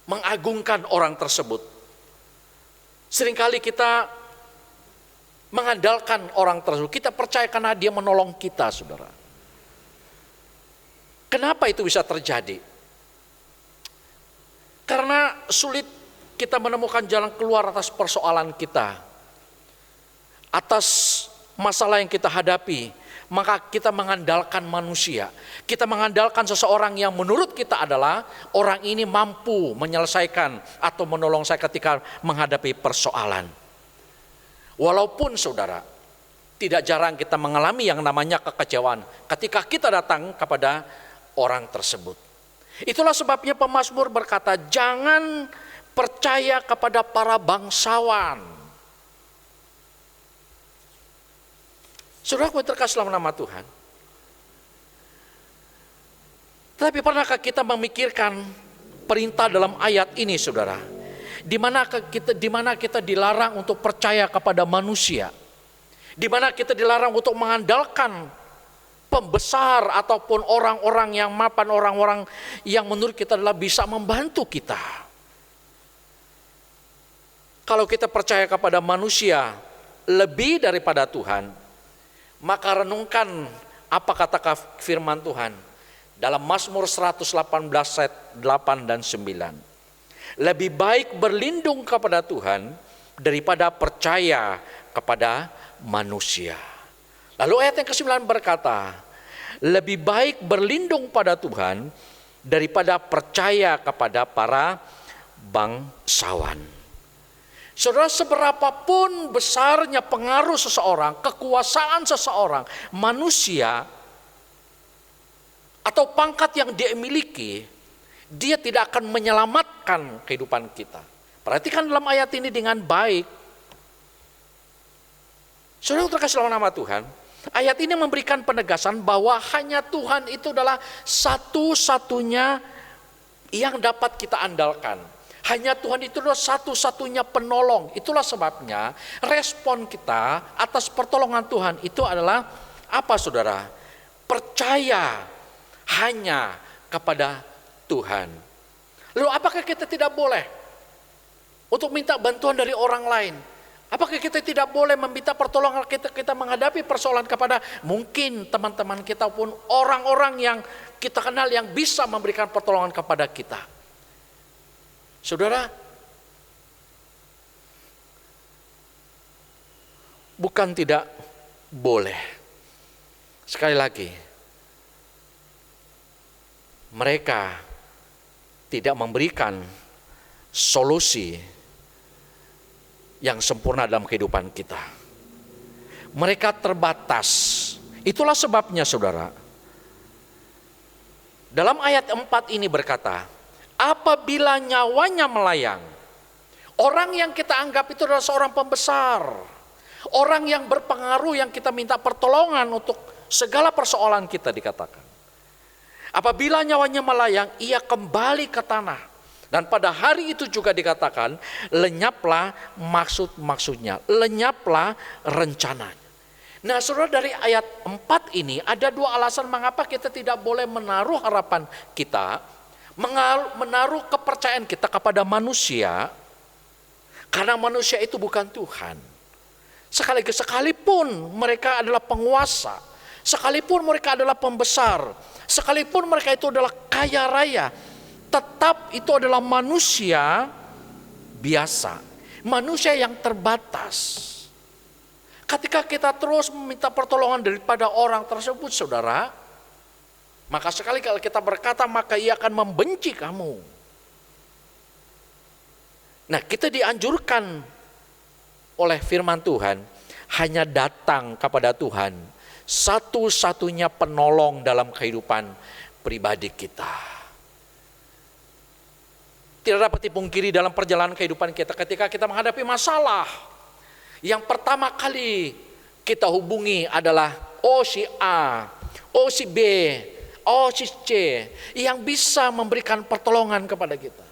[SPEAKER 1] mengagungkan orang tersebut. Seringkali kita mengandalkan orang tersebut. Kita percaya karena dia menolong kita, saudara. Kenapa itu bisa terjadi? Karena sulit kita menemukan jalan keluar atas persoalan kita, atas masalah yang kita hadapi, maka kita mengandalkan manusia. Kita mengandalkan seseorang yang menurut kita adalah orang ini mampu menyelesaikan atau menolong saya ketika menghadapi persoalan. Walaupun saudara, tidak jarang kita mengalami yang namanya kekecewaan ketika kita datang kepada orang tersebut. Itulah sebabnya pemazmur berkata, jangan percaya kepada para bangsawan. Saudara terkasih dalam nama Tuhan. Tapi pernahkah kita memikirkan perintah dalam ayat ini, saudara? Di mana kita dilarang untuk percaya kepada manusia. Di mana kita dilarang untuk mengandalkan pembesar ataupun orang-orang yang mapan, orang-orang yang menurut kita adalah bisa membantu kita. Kalau kita percaya kepada manusia lebih daripada Tuhan, maka renungkan apa kata firman Tuhan dalam Mazmur 118 ayat 8 dan 9. Lebih baik berlindung kepada Tuhan daripada percaya kepada manusia. Lalu ayat yang ke-9 berkata, lebih baik berlindung pada Tuhan daripada percaya kepada para bangsawan. Saudara, seberapapun besarnya pengaruh seseorang, kekuasaan seseorang, manusia, atau pangkat yang dia miliki, dia tidak akan menyelamatkan kehidupan kita. Perhatikan dalam ayat ini dengan baik. Saudara terkasih dalam nama Tuhan, ayat ini memberikan penegasan bahwa hanya Tuhan itu adalah satu-satunya yang dapat kita andalkan. Hanya Tuhan itu adalah satu-satunya penolong. Itulah sebabnya respon kita atas pertolongan Tuhan itu adalah apa, saudara? Percaya hanya kepada Tuhan. Lalu apakah kita tidak boleh untuk minta bantuan dari orang lain? Apakah kita tidak boleh meminta pertolongan kita menghadapi persoalan kepada mungkin teman-teman kita pun orang-orang yang kita kenal yang bisa memberikan pertolongan kepada kita? Saudara, bukan tidak boleh. Sekali lagi, mereka tidak memberikan solusi yang sempurna dalam kehidupan kita. Mereka terbatas. Itulah sebabnya, saudara, dalam ayat 4 ini berkata, apabila nyawanya melayang, orang yang kita anggap itu adalah seorang pembesar, orang yang berpengaruh yang kita minta pertolongan untuk segala persoalan kita dikatakan. Apabila nyawanya melayang, ia kembali ke tanah. Dan pada hari itu juga dikatakan, lenyaplah maksudnya, lenyaplah rencananya. Nah, saudara, dari ayat 4 ini ada dua alasan mengapa kita tidak boleh menaruh harapan kita, menaruh kepercayaan kita kepada manusia, karena manusia itu bukan Tuhan. Sekalipun mereka adalah penguasa, sekalipun mereka adalah pembesar, sekalipun mereka itu adalah kaya raya, tetap itu adalah manusia biasa, manusia yang terbatas. Ketika kita terus meminta pertolongan daripada orang tersebut, saudara, maka sekali kalau kita berkata, maka ia akan membenci kamu. Nah, kita dianjurkan oleh firman Tuhan hanya datang kepada Tuhan, satu-satunya penolong dalam kehidupan pribadi kita. Tidak dapat dipungkiri dalam perjalanan kehidupan kita, ketika kita menghadapi masalah, yang pertama kali kita hubungi adalah si A, si B, si C yang bisa memberikan pertolongan kepada kita.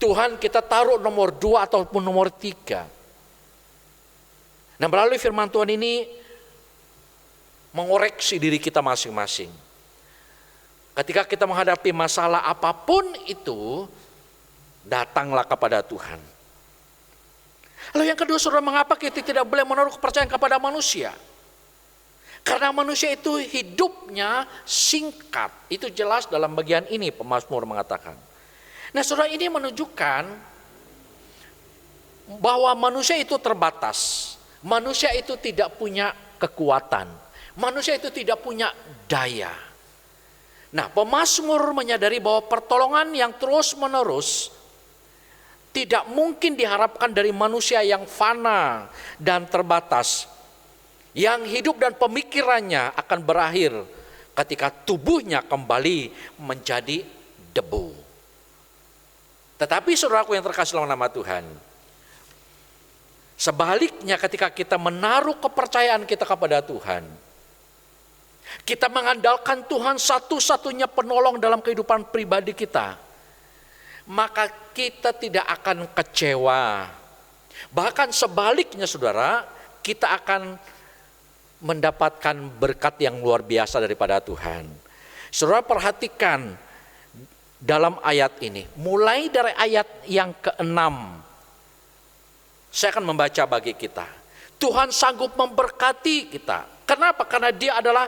[SPEAKER 1] Tuhan kita taruh nomor 2 ataupun nomor 3. Nah, melalui firman Tuhan ini mengoreksi diri kita masing-masing. Ketika kita menghadapi masalah apapun itu, datanglah kepada Tuhan. Lalu yang kedua, saudara, mengapa kita tidak boleh menaruh kepercayaan kepada manusia? Karena manusia itu hidupnya singkat. Itu jelas dalam bagian ini pemazmur mengatakan. Nah, saudara, ini menunjukkan bahwa manusia itu terbatas. Manusia itu tidak punya kekuatan. Manusia itu tidak punya daya. Nah, pemazmur menyadari bahwa pertolongan yang terus-menerus tidak mungkin diharapkan dari manusia yang fana dan terbatas, yang hidup dan pemikirannya akan berakhir ketika tubuhnya kembali menjadi debu. Tetapi saudaraku yang terkasih dalam nama Tuhan, sebaliknya ketika kita menaruh kepercayaan kita kepada Tuhan, kita mengandalkan Tuhan satu-satunya penolong dalam kehidupan pribadi kita, maka kita tidak akan kecewa. Bahkan sebaliknya saudara, kita akan mendapatkan berkat yang luar biasa daripada Tuhan. Saudara perhatikan dalam ayat ini, mulai dari ayat yang ke-6, saya akan membaca bagi kita. Tuhan sanggup memberkati kita. Kenapa? Karena Dia adalah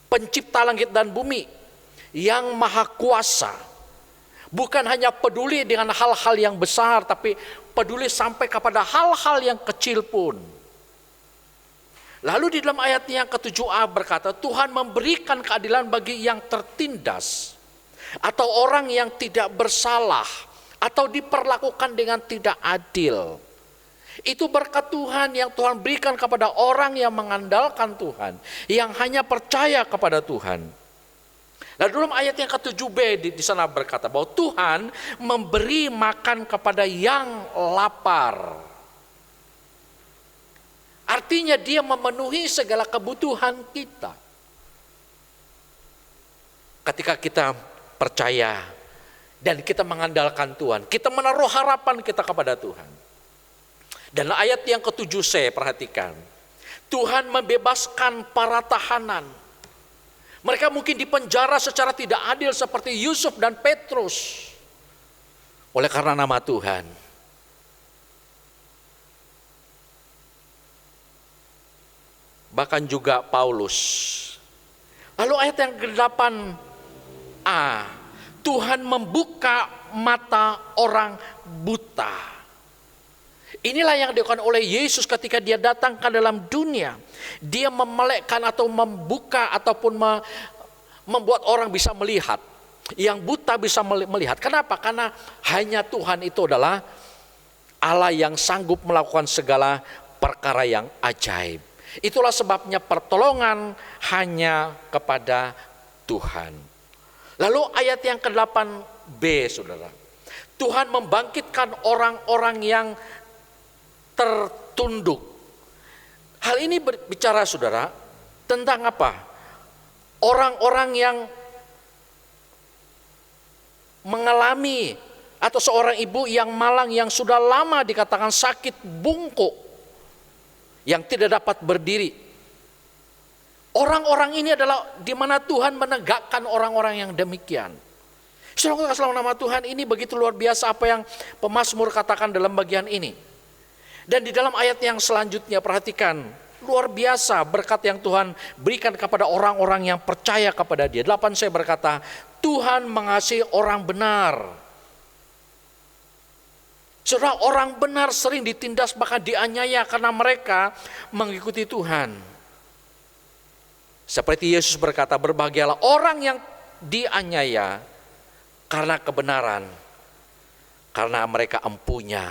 [SPEAKER 1] pencipta langit dan bumi yang maha kuasa. Bukan hanya peduli dengan hal-hal yang besar, tapi peduli sampai kepada hal-hal yang kecil pun. Lalu di dalam ayat yang ke-7a berkata, Tuhan memberikan keadilan bagi yang tertindas, atau orang yang tidak bersalah, atau diperlakukan dengan tidak adil. Itu berkat Tuhan yang Tuhan berikan kepada orang yang mengandalkan Tuhan, yang hanya percaya kepada Tuhan. Lalu dalam ayat yang ke-7b di sana berkata bahwa Tuhan memberi makan kepada yang lapar. Artinya Dia memenuhi segala kebutuhan kita. Ketika kita percaya dan kita mengandalkan Tuhan, kita menaruh harapan kita kepada Tuhan. Dan ayat yang ke-7c, perhatikan. Tuhan membebaskan para tahanan. Mereka mungkin dipenjara secara tidak adil seperti Yusuf dan Petrus. Oleh karena nama Tuhan. Bahkan juga Paulus. Lalu ayat yang ke-8a, Tuhan membuka mata orang buta. Inilah yang dilakukan oleh Yesus ketika Dia datang ke dalam dunia. Dia memelekkan atau membuka ataupun membuat orang bisa melihat. Yang buta bisa melihat. Kenapa? Karena hanya Tuhan itu adalah Allah yang sanggup melakukan segala perkara yang ajaib. Itulah sebabnya pertolongan hanya kepada Tuhan. Lalu ayat yang ke-8b, saudara. Tuhan membangkitkan orang-orang yang tertunduk. Hal ini berbicara, saudara, tentang apa? Orang-orang yang mengalami, atau seorang ibu yang malang yang sudah lama dikatakan sakit bungkuk, yang tidak dapat berdiri. Orang-orang ini adalah di mana Tuhan menegakkan orang-orang yang demikian. Saudara, selama nama Tuhan, ini begitu luar biasa apa yang pemazmur katakan dalam bagian ini. Dan di dalam ayat yang selanjutnya, perhatikan, luar biasa berkat yang Tuhan berikan kepada orang-orang yang percaya kepada Dia. 8 saya berkata, Tuhan mengasihi orang benar. Saudara, orang benar sering ditindas bahkan dianiaya karena mereka mengikuti Tuhan. Seperti Yesus berkata, berbahagialah orang yang dianiaya karena kebenaran, karena mereka empunya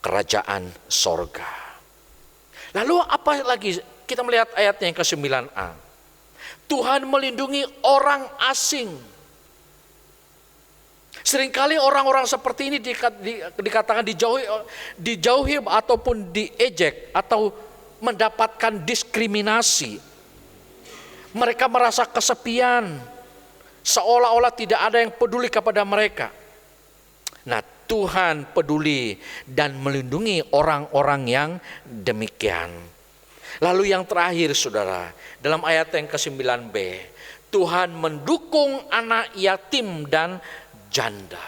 [SPEAKER 1] kerajaan sorga. Lalu apa lagi? Kita melihat ayatnya yang ke-9a. Tuhan melindungi orang asing. Seringkali orang-orang seperti ini dikatakan dijauhi ataupun diejek atau mendapatkan diskriminasi. Mereka merasa kesepian, seolah-olah tidak ada yang peduli kepada mereka. Nah, Tuhan peduli dan melindungi orang-orang yang demikian. Lalu yang terakhir, saudara, dalam ayat yang ke-9b, Tuhan mendukung anak yatim dan janda.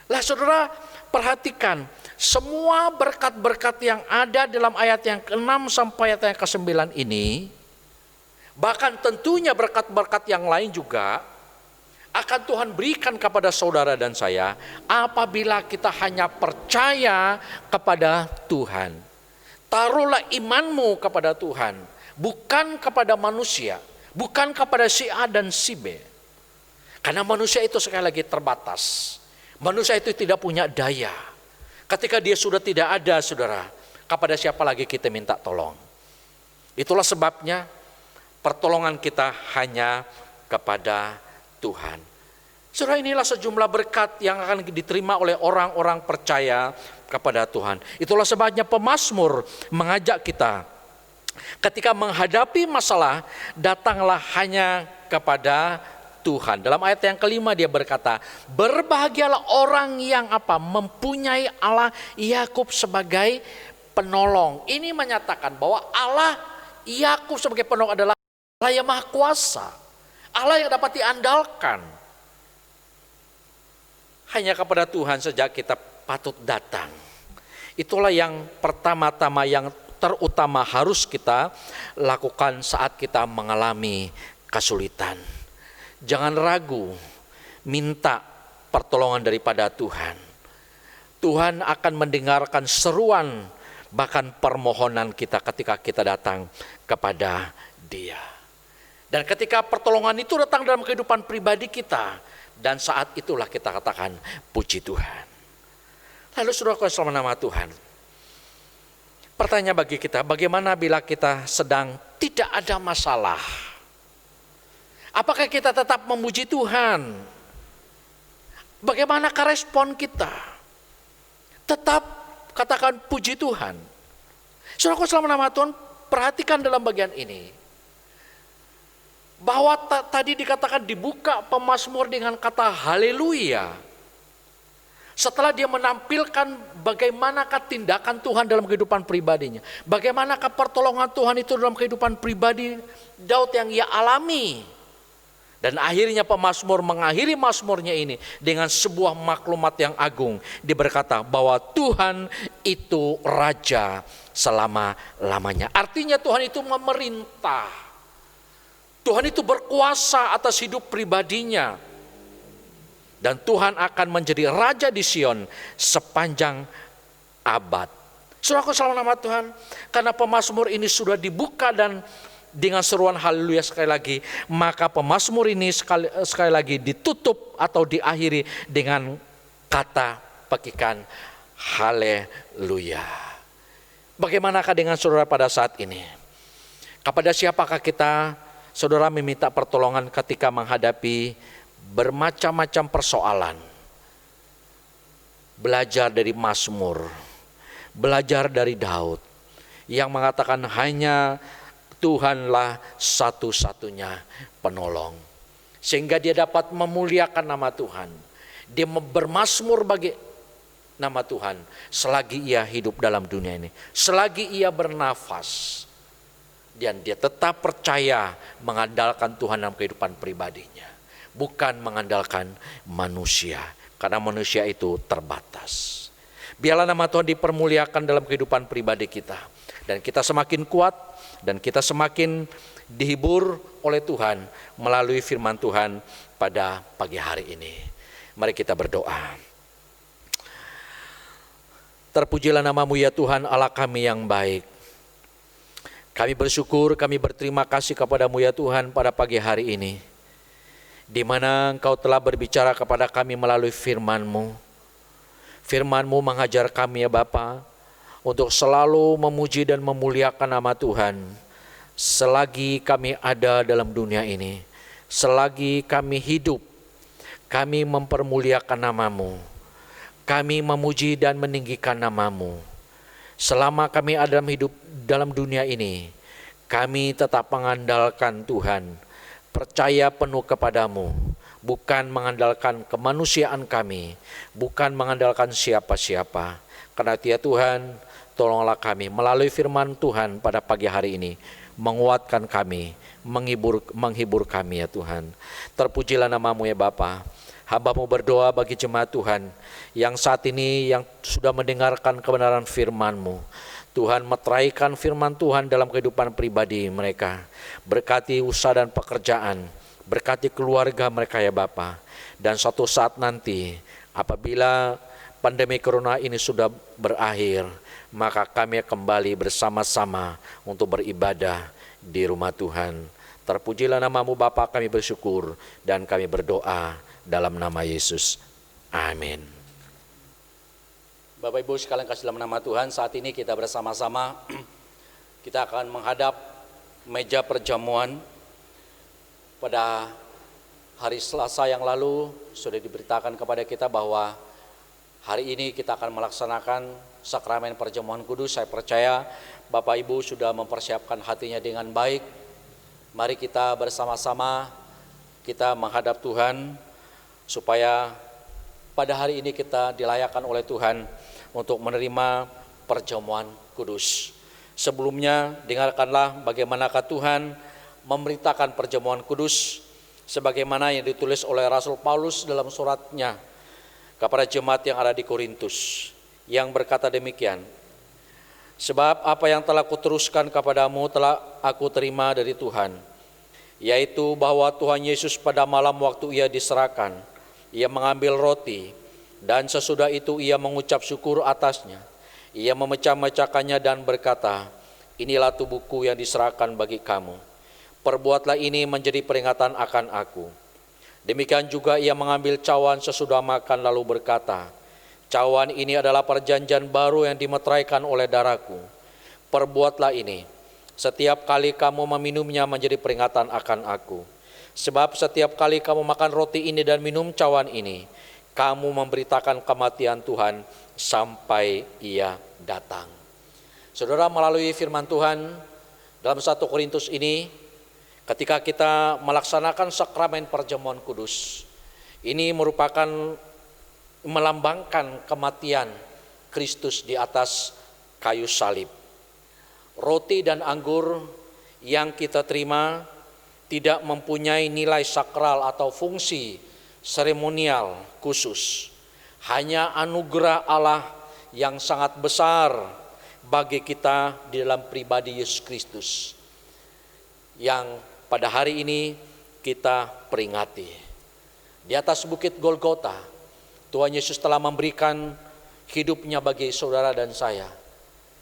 [SPEAKER 1] Lah saudara, perhatikan semua berkat-berkat yang ada dalam ayat yang ke-6 sampai ayat yang ke-9 ini, bahkan tentunya berkat-berkat yang lain juga akan Tuhan berikan kepada saudara dan saya apabila kita hanya percaya kepada Tuhan. Taruhlah imanmu kepada Tuhan, bukan kepada manusia, bukan kepada si A dan si B. Karena manusia itu sekali lagi terbatas. Manusia itu tidak punya daya. Ketika dia sudah tidak ada, saudara, kepada siapa lagi kita minta tolong? Itulah sebabnya pertolongan kita hanya kepada Tuhan. Saudara, inilah sejumlah berkat yang akan diterima oleh orang-orang percaya kepada Tuhan. Itulah sebabnya pemazmur mengajak kita, ketika menghadapi masalah, datanglah hanya kepada Tuhan. Dalam ayat yang kelima dia berkata, berbahagialah orang yang apa? Mempunyai Allah Yakub sebagai penolong. Ini menyatakan bahwa Allah Yakub sebagai penolong adalah Allah yang maha kuasa, Allah yang dapat diandalkan. Hanya kepada Tuhan saja kita patut datang. Itulah yang pertama-tama, yang terutama harus kita lakukan saat kita mengalami kesulitan. Jangan ragu, minta pertolongan daripada Tuhan. Tuhan akan mendengarkan seruan, bahkan permohonan kita ketika kita datang kepada Dia. Dan ketika pertolongan itu datang dalam kehidupan pribadi kita, dan saat itulah kita katakan puji Tuhan. Lalu saudara dalam nama Tuhan, pertanyaan bagi kita, bagaimana bila kita sedang tidak ada masalah? Apakah kita tetap memuji Tuhan? Bagaimanakah respon kita? Tetap katakan puji Tuhan. Saudara dalam nama Tuhan, perhatikan dalam bagian ini, bahwa tadi dikatakan dibuka pemazmur dengan kata haleluya. Setelah dia menampilkan bagaimanakah tindakan Tuhan dalam kehidupan pribadinya, bagaimanakah pertolongan Tuhan itu dalam kehidupan pribadi Daud yang ia alami. Dan akhirnya pemazmur mengakhiri mazmurnya ini dengan sebuah maklumat yang agung. Dia berkata bahwa Tuhan itu Raja selama-lamanya. Artinya Tuhan itu memerintah. Tuhan itu berkuasa atas hidup pribadinya. Dan Tuhan akan menjadi Raja di Sion sepanjang abad. Saudaraku selama nama Tuhan, karena pemazmur ini sudah dibuka dan dengan seruan haleluya sekali lagi, maka pemazmur ini sekali lagi ditutup atau diakhiri dengan kata pekikan haleluya. Bagaimanakah dengan saudara pada saat ini? Kepada siapakah kita, saudara, meminta pertolongan ketika menghadapi bermacam-macam persoalan? Belajar dari Mazmur, belajar dari Daud yang mengatakan hanya Tuhanlah satu-satunya penolong, sehingga dia dapat memuliakan nama Tuhan. Dia bermazmur bagi nama Tuhan selagi ia hidup dalam dunia ini, selagi ia bernafas, dan dia tetap percaya mengandalkan Tuhan dalam kehidupan pribadinya, bukan mengandalkan manusia, karena manusia itu terbatas. Biarlah nama Tuhan dipermuliakan dalam kehidupan pribadi kita, dan kita semakin kuat, dan kita semakin dihibur oleh Tuhan melalui firman Tuhan pada pagi hari ini. Mari kita berdoa. Terpujilah nama-Mu ya Tuhan, Allah kami yang baik. Kami bersyukur, kami berterima kasih kepada-Mu ya Tuhan pada pagi hari ini, di mana Engkau telah berbicara kepada kami melalui firman-Mu. Firman-Mu mengajar kami ya Bapa, untuk selalu memuji dan memuliakan nama Tuhan selagi kami ada dalam dunia ini. Selagi kami hidup, kami mempermuliakan nama-Mu, kami memuji dan meninggikan nama-Mu. Selama kami ada dalam hidup dalam dunia ini, kami tetap mengandalkan Tuhan, percaya penuh kepada-Mu, bukan mengandalkan kemanusiaan kami, bukan mengandalkan siapa-siapa. Karena ya Tuhan, tolonglah kami melalui firman Tuhan pada pagi hari ini, menguatkan kami, menghibur kami ya Tuhan. Terpujilah nama-Mu ya Bapa. Hamba-Mu berdoa bagi jemaat Tuhan yang saat ini yang sudah mendengarkan kebenaran firman-Mu. Tuhan, meteraikan firman Tuhan dalam kehidupan pribadi mereka. Berkati usaha dan pekerjaan, berkati keluarga mereka ya Bapa. Dan suatu saat nanti apabila pandemi corona ini sudah berakhir, maka kami kembali bersama-sama untuk beribadah di rumah Tuhan. Terpujilah nama-Mu Bapa, kami bersyukur dan kami berdoa dalam nama Yesus. Amin. Bapak Ibu sekalian kasih dalam nama Tuhan, saat ini kita bersama-sama kita akan menghadap meja perjamuan. Pada hari Selasa yang lalu sudah diberitakan kepada kita bahwa hari ini kita akan melaksanakan sakramen perjamuan kudus. Saya percaya Bapak Ibu sudah mempersiapkan hatinya dengan baik. Mari kita bersama-sama kita menghadap Tuhan supaya pada hari ini kita dilayakkan oleh Tuhan untuk menerima perjamuan kudus. Sebelumnya dengarkanlah bagaimanakah Tuhan memberitakan perjamuan kudus sebagaimana yang ditulis oleh Rasul Paulus dalam suratnya kepada jemaat yang ada di Korintus, yang berkata demikian, sebab apa yang telah kuteruskan kepadamu telah aku terima dari Tuhan, yaitu bahwa Tuhan Yesus pada malam waktu ia diserahkan, ia mengambil roti, dan sesudah itu ia mengucap syukur atasnya, ia memecah-mecahkannya dan berkata, inilah tubuhku yang diserahkan bagi kamu. Perbuatlah ini menjadi peringatan akan aku. Demikian juga ia mengambil cawan sesudah makan lalu berkata, cawan ini adalah perjanjian baru yang dimeteraikan oleh darahku. Perbuatlah ini setiap kali kamu meminumnya menjadi peringatan akan aku. Sebab setiap kali kamu makan roti ini dan minum cawan ini, kamu memberitakan kematian Tuhan sampai ia datang. Saudara, melalui firman Tuhan dalam 1 Korintus ini, ketika kita melaksanakan sakramen perjamuan kudus, ini merupakan melambangkan kematian Kristus di atas kayu salib. Roti dan anggur yang kita terima tidak mempunyai nilai sakral atau fungsi seremonial khusus. Hanya anugerah Allah yang sangat besar bagi kita di dalam pribadi Yesus Kristus, yang pada hari ini kita peringati. Di atas bukit Golgota, Tuhan Yesus telah memberikan hidupnya bagi saudara dan saya.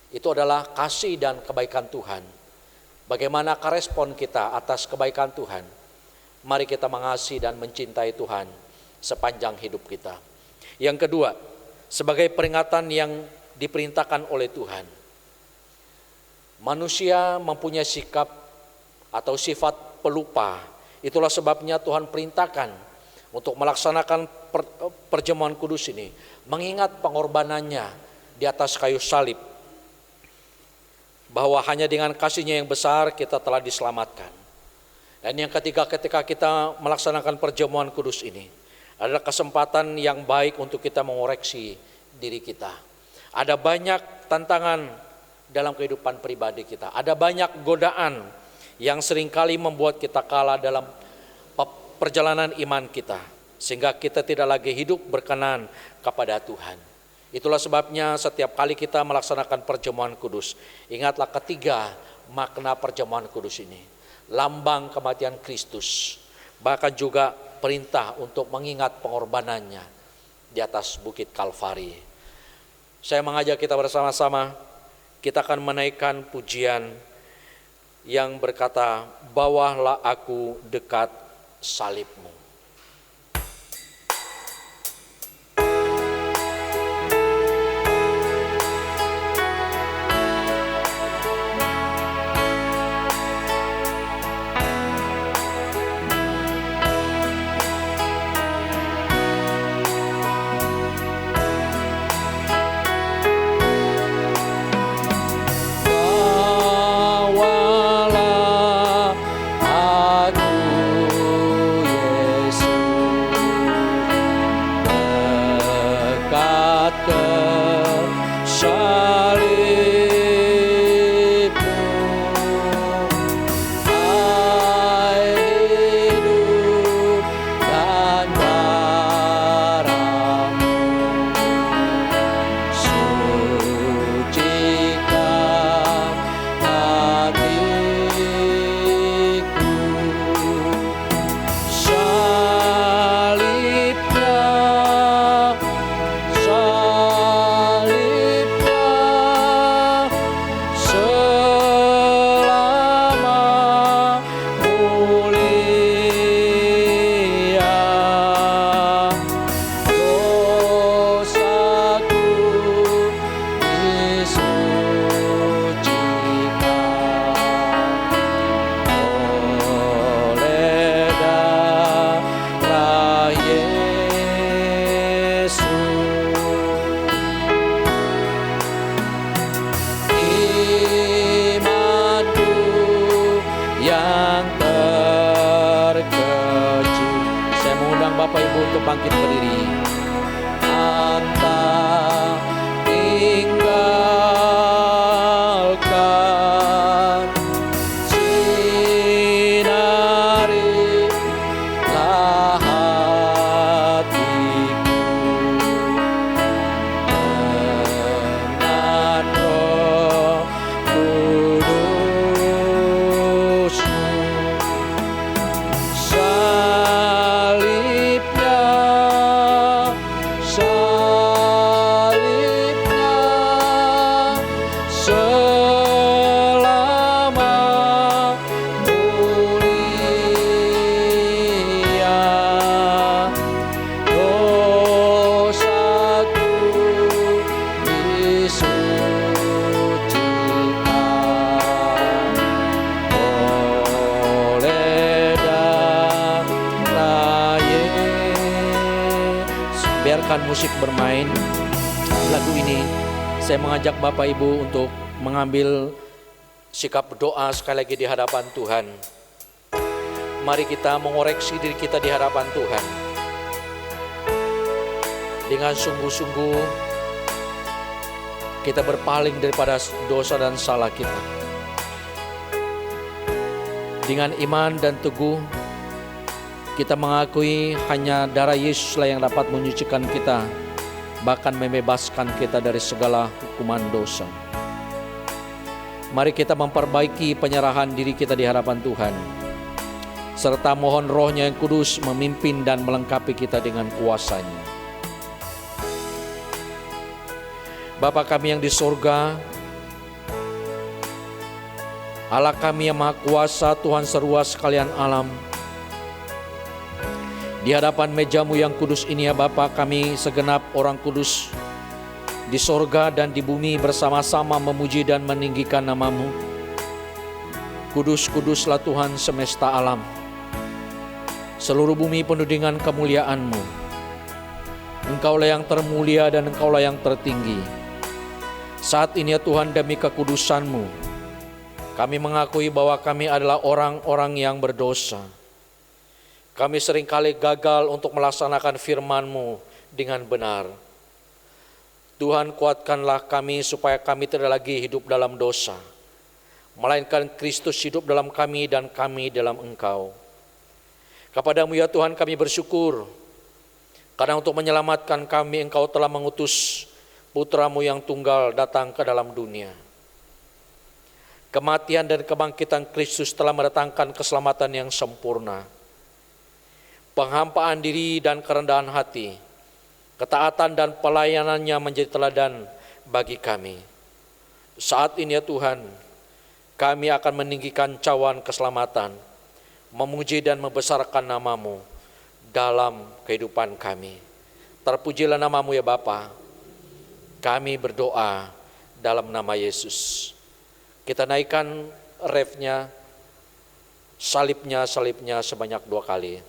[SPEAKER 1] Itu adalah kasih dan kebaikan Tuhan. Bagaimana respon kita atas kebaikan Tuhan? Mari kita mengasihi dan mencintai Tuhan sepanjang hidup kita. Yang kedua, sebagai peringatan yang diperintahkan oleh Tuhan. Manusia mempunyai sikap atau sifat pelupa. Itulah sebabnya Tuhan perintahkan untuk melaksanakan perjamuan kudus ini, mengingat pengorbanannya di atas kayu salib, bahwa hanya dengan kasih-Nya yang besar kita telah diselamatkan. Dan yang ketiga, ketika kita melaksanakan perjamuan kudus ini, adalah kesempatan yang baik untuk kita mengoreksi diri kita. Ada banyak tantangan dalam kehidupan pribadi kita. Ada banyak godaan yang seringkali membuat kita kalah dalam perjalanan iman kita, sehingga kita tidak lagi hidup berkenan kepada Tuhan. Itulah sebabnya setiap kali kita melaksanakan perjamuan kudus, ingatlah ketiga makna perjamuan kudus ini. Lambang kematian Kristus, bahkan juga perintah untuk mengingat pengorbanannya di atas bukit Kalvari. Saya mengajak kita bersama-sama, kita akan menaikkan pujian yang berkata, bawalah aku dekat salib-Mu.
[SPEAKER 3] Bawalah aku
[SPEAKER 1] yang terkecil. Saya mengundang Bapak Ibu untuk bangkit berdiri. Anta tinggalkan sinarilah hatiku dengan Roh Kudus-Mu. Biarkan musik bermain. Lagu ini saya mengajak Bapak Ibu untuk mengambil sikap doa sekali lagi di hadapan Tuhan. Mari kita mengoreksi diri kita di hadapan Tuhan. Dengan sungguh-sungguh kita berpaling daripada dosa dan salah kita. Dengan iman dan teguh kita mengakui hanya darah Yesuslah yang dapat menyucikan kita, bahkan membebaskan kita dari segala hukuman dosa. Mari kita memperbaiki penyerahan diri kita di hadapan Tuhan, serta mohon Roh-Nya yang kudus memimpin dan melengkapi kita dengan kuasa-Nya. Bapa kami yang di sorga, Allah kami yang Maha Kuasa, Tuhan seruas sekalian alam, di hadapan meja-Mu yang kudus ini ya Bapa, kami segenap orang kudus di sorga dan di bumi bersama-sama memuji dan meninggikan nama-Mu. Kudus-kuduslah Tuhan semesta alam. Seluruh bumi penuh dengan kemuliaan-Mu. Engkaulah yang termulia dan Engkaulah yang tertinggi. Saat ini ya Tuhan, demi kekudusan-Mu, kami mengakui bahwa kami adalah orang-orang yang berdosa. Kami seringkali gagal untuk melaksanakan firman-Mu dengan benar. Tuhan, kuatkanlah kami supaya kami tidak lagi hidup dalam dosa, melainkan Kristus hidup dalam kami dan kami dalam Engkau. Kepada-Mu ya Tuhan kami bersyukur, karena untuk menyelamatkan kami Engkau telah mengutus Putra-Mu yang tunggal datang ke dalam dunia. Kematian dan kebangkitan Kristus telah mendatangkan keselamatan yang sempurna. Penghampaan diri dan kerendahan hati, ketaatan dan pelayanannya menjadi teladan bagi kami. Saat ini ya Tuhan, kami akan meninggikan cawan keselamatan, memuji dan membesarkan nama-Mu dalam kehidupan kami. Terpujilah nama-Mu ya Bapa. Kami berdoa dalam nama Yesus. Kita naikkan refnya, salibnya sebanyak 2 kali.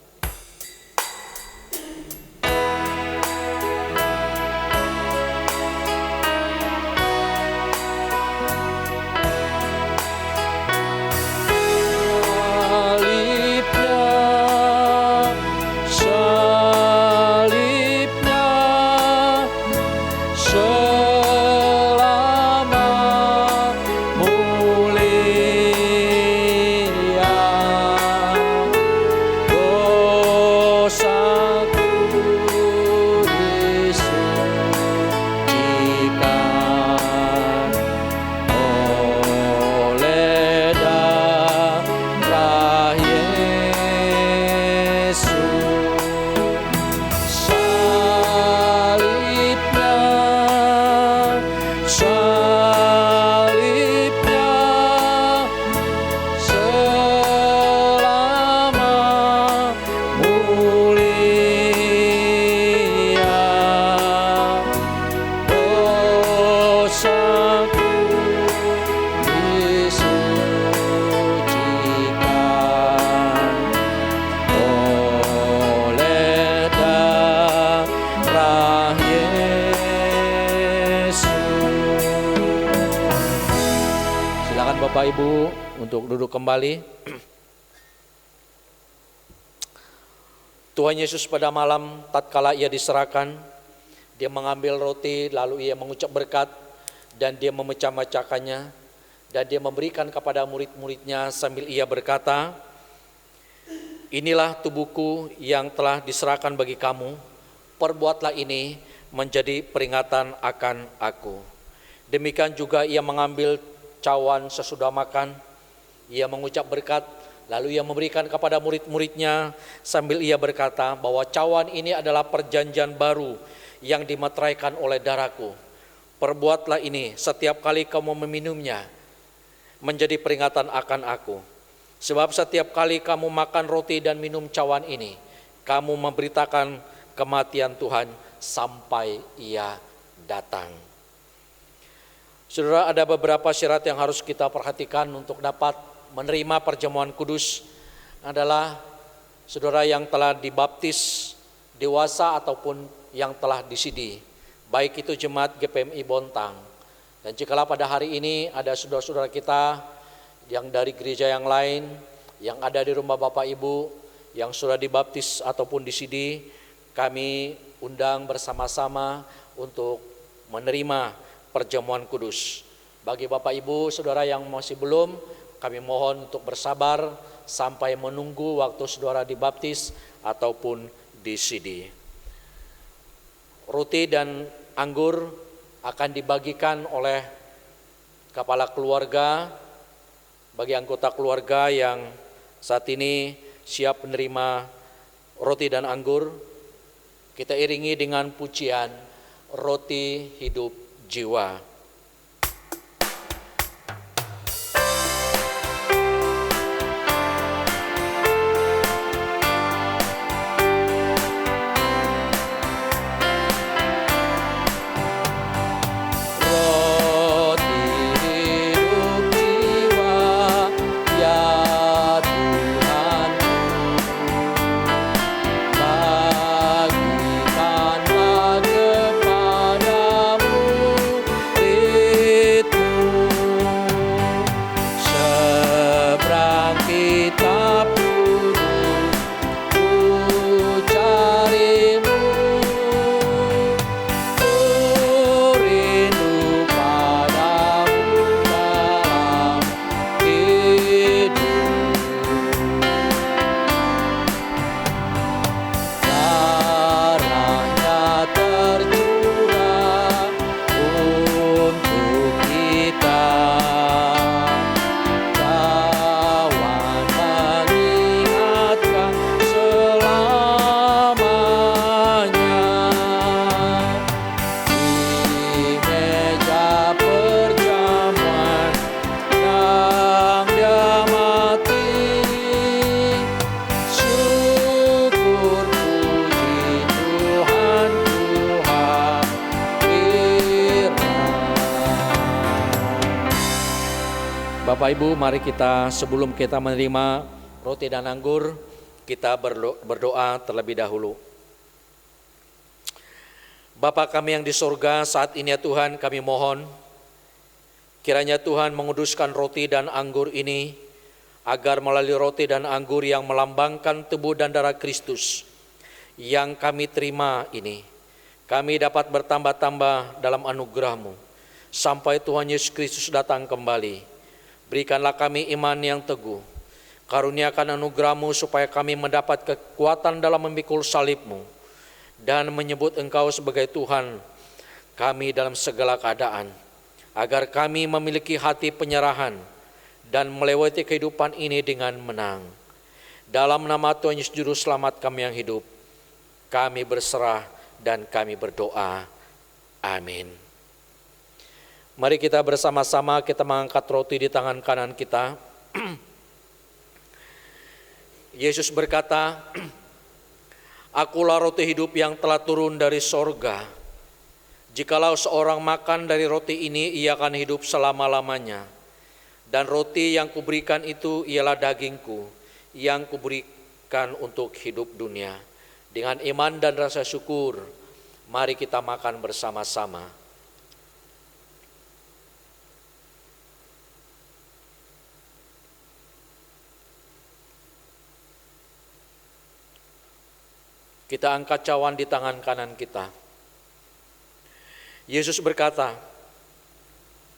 [SPEAKER 1] Bapak Ibu untuk duduk kembali. Tuhan Yesus pada malam tatkala ia diserahkan, dia mengambil roti lalu ia mengucap berkat dan dia memecah-mecahkannya dan dia memberikan kepada murid-muridnya sambil ia berkata, "Inilah tubuhku yang telah diserahkan bagi kamu, perbuatlah ini menjadi peringatan akan aku." Demikian juga ia mengambil cawan sesudah makan, ia mengucap berkat, lalu ia memberikan kepada murid-muridnya sambil ia berkata bahwa cawan ini adalah perjanjian baru yang dimeteraikan oleh darahku. Perbuatlah ini setiap kali kamu meminumnya menjadi peringatan akan aku. Sebab setiap kali kamu makan roti dan minum cawan ini, kamu memberitakan kematian Tuhan sampai ia datang. Saudara, ada beberapa syarat yang harus kita perhatikan untuk dapat menerima perjamuan kudus adalah saudara yang telah dibaptis dewasa ataupun yang telah disidi, baik itu jemaat GPMI Bontang. Dan jikalau pada hari ini ada saudara-saudara kita yang dari gereja yang lain, yang ada di rumah Bapak Ibu, yang sudah dibaptis ataupun disidi, kami undang bersama-sama untuk menerima perjamuan kudus. Bagi Bapak Ibu, saudara yang masih belum, kami mohon untuk bersabar sampai menunggu waktu saudara dibaptis ataupun disidi. Roti dan anggur akan dibagikan oleh kepala keluarga bagi anggota keluarga yang saat ini siap menerima roti dan anggur. Kita iringi dengan pujian Roti Hidup Jiwa. Bapak Ibu, mari kita sebelum kita menerima roti dan anggur, kita berdoa terlebih dahulu. Bapa kami yang di sorga, saat ini ya Tuhan kami mohon, kiranya Tuhan menguduskan roti dan anggur ini, agar melalui roti dan anggur yang melambangkan tubuh dan darah Kristus yang kami terima ini, kami dapat bertambah-tambah dalam anugerah-Mu, sampai Tuhan Yesus Kristus datang kembali. Berikanlah kami iman yang teguh, karuniakan anugerah-Mu supaya kami mendapat kekuatan dalam memikul salib-Mu dan menyebut Engkau sebagai Tuhan kami dalam segala keadaan, agar kami memiliki hati penyerahan dan melewati kehidupan ini dengan menang. Dalam nama Tuhan Yesus Juru Selamat kami yang hidup, kami berserah dan kami berdoa. Amin. Mari kita bersama-sama kita mengangkat roti di tangan kanan kita. Yesus berkata, "Akulah roti hidup yang telah turun dari sorga. Jikalau seorang makan dari roti ini, ia akan hidup selama-lamanya. Dan roti yang kuberikan itu ialah dagingku, yang kuberikan untuk hidup dunia." Dengan iman dan rasa syukur, mari kita makan bersama-sama. Kita angkat cawan di tangan kanan kita. Yesus berkata,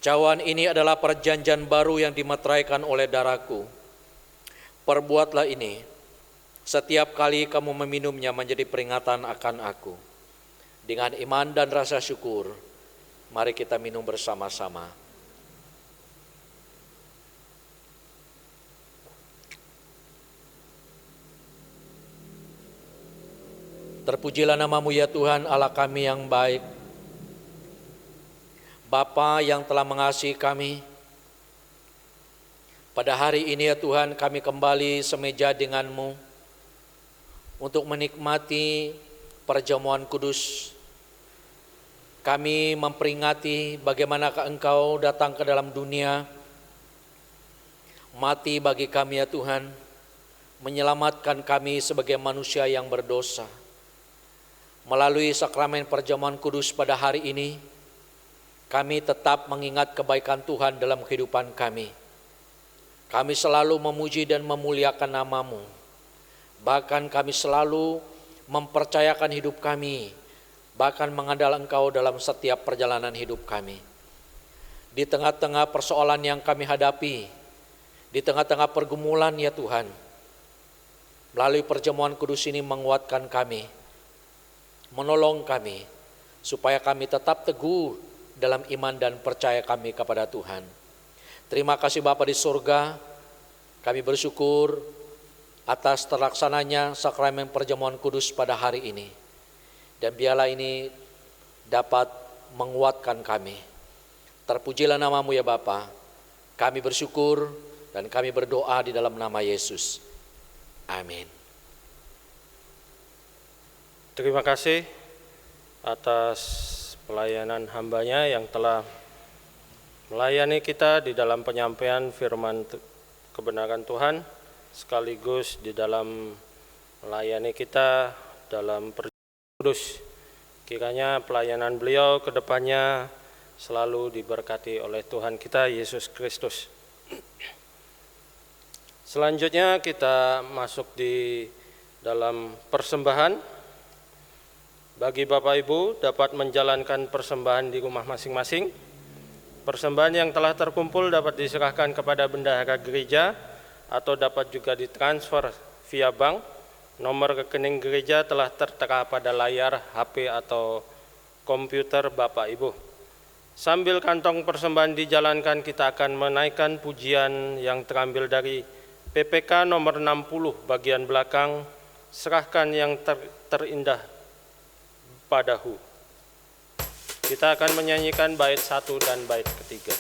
[SPEAKER 1] cawan ini adalah perjanjian baru yang dimeteraikan oleh darahku. Perbuatlah ini setiap kali kamu meminumnya menjadi peringatan akan aku. Dengan iman dan rasa syukur, mari kita minum bersama-sama. Terpujilah namamu ya Tuhan Allah kami yang baik, Bapa yang telah mengasihi kami. Pada hari ini ya Tuhan kami kembali semeja denganmu untuk menikmati perjamuan kudus. Kami memperingati bagaimanakah Engkau datang ke dalam dunia, mati bagi kami ya Tuhan, menyelamatkan kami sebagai manusia yang berdosa. Melalui sakramen perjamuan kudus pada hari ini, kami tetap mengingat kebaikan Tuhan dalam kehidupan kami. Kami selalu memuji dan memuliakan nama-Mu. Bahkan kami selalu mempercayakan hidup kami, bahkan mengandal Engkau dalam setiap perjalanan hidup kami. Di tengah-tengah persoalan yang kami hadapi, di tengah-tengah pergumulan ya Tuhan, melalui perjamuan kudus ini menguatkan kami, menolong kami, supaya kami tetap teguh dalam iman dan percaya kami kepada Tuhan. Terima kasih Bapa di surga, kami bersyukur atas terlaksananya sakramen perjamuan kudus pada hari ini. Dan biarlah ini dapat menguatkan kami. Terpujilah namamu ya Bapa, kami bersyukur dan kami berdoa di dalam nama Yesus. Amin.
[SPEAKER 2] Terima kasih atas pelayanan hambanya yang telah melayani kita di dalam penyampaian firman kebenaran Tuhan, sekaligus di dalam melayani kita dalam perjamuan kudus. Kiranya pelayanan beliau ke depannya selalu diberkati oleh Tuhan kita Yesus Kristus. Selanjutnya kita masuk di dalam persembahan. Bagi Bapak Ibu dapat menjalankan persembahan di rumah masing-masing. Persembahan yang telah terkumpul dapat diserahkan kepada bendahara gereja atau dapat juga ditransfer via bank. Nomor rekening gereja telah tertera pada layar HP atau komputer Bapak Ibu. Sambil kantong persembahan dijalankan, kita akan menaikkan pujian yang terambil dari PPK nomor 60 bagian belakang, serahkan yang terindah padahu. Kita akan menyanyikan bait 1 dan bait ketiga.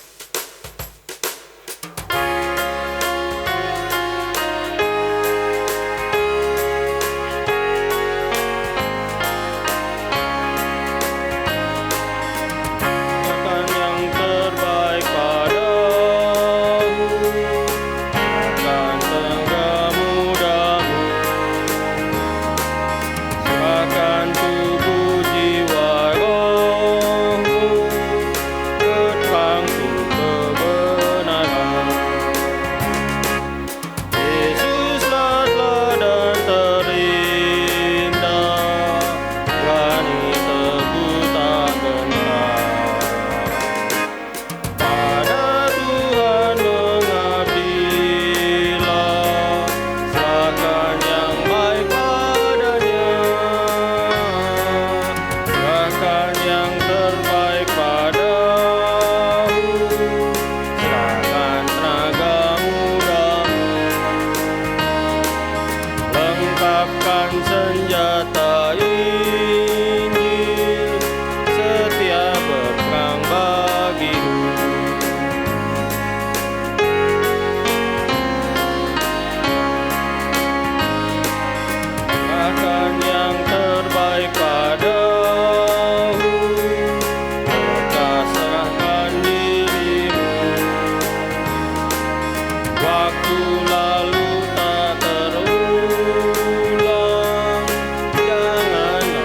[SPEAKER 2] Jangan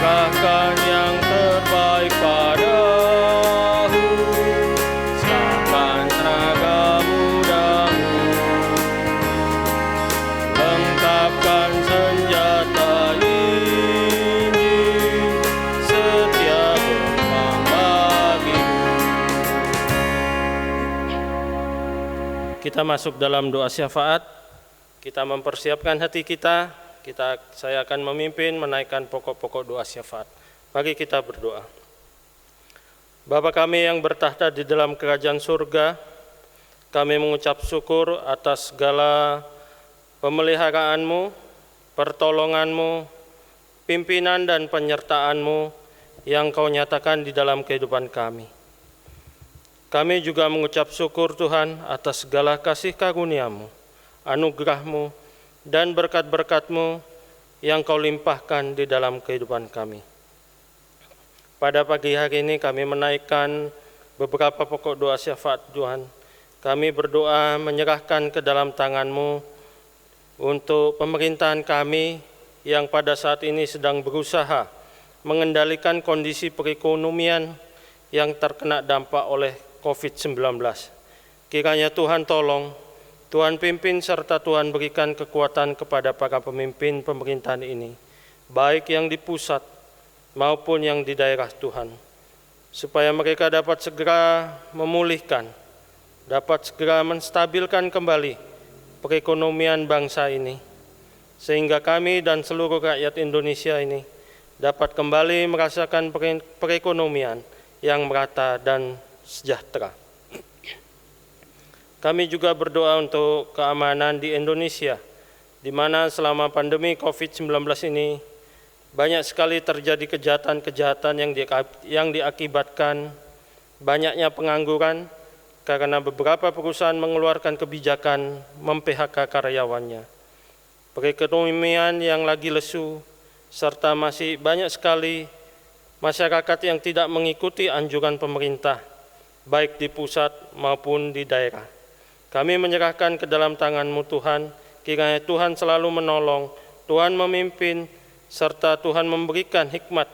[SPEAKER 2] curahkan yang terbaik padaku, serahkan tenaga mudamu, lengkapkan senjata Injil, setia berperang bagimu. Kita masuk dalam doa syafaat. Kita mempersiapkan hati kita. Saya akan memimpin menaikkan pokok-pokok doa syafaat. Mari kita berdoa. Bapa kami yang bertahta di dalam kerajaan surga, kami mengucap syukur atas segala pemeliharaanmu, pertolonganmu, pimpinan dan penyertaanmu yang kau nyatakan di dalam kehidupan kami. Kami juga mengucap syukur Tuhan atas segala kasih karuniamu, anugerahmu, dan berkat-berkat-Mu yang Kau limpahkan di dalam kehidupan kami. Pada pagi hari ini kami menaikkan beberapa pokok doa syafaat Tuhan. Kami berdoa menyerahkan ke dalam tangan-Mu untuk pemerintahan kami yang pada saat ini sedang berusaha mengendalikan kondisi perekonomian yang terkena dampak oleh COVID-19. Kiranya Tuhan tolong, Tuhan pimpin serta Tuhan berikan kekuatan kepada para pemimpin pemerintahan ini, baik yang di pusat maupun yang di daerah Tuhan, supaya mereka dapat segera memulihkan, dapat segera menstabilkan kembali perekonomian bangsa ini, sehingga kami dan seluruh rakyat Indonesia ini dapat kembali merasakan perekonomian yang merata dan sejahtera. Kami juga berdoa untuk keamanan di Indonesia, di mana selama pandemi COVID-19 ini banyak sekali terjadi kejahatan-kejahatan yang diakibatkan banyaknya pengangguran karena beberapa perusahaan mengeluarkan kebijakan mem-PHK karyawannya. Perekonomian yang lagi lesu, serta masih banyak sekali masyarakat yang tidak mengikuti anjuran pemerintah, baik di pusat maupun di daerah. Kami menyerahkan ke dalam tangan-Mu Tuhan, kiranya Tuhan selalu menolong, Tuhan memimpin, serta Tuhan memberikan hikmat,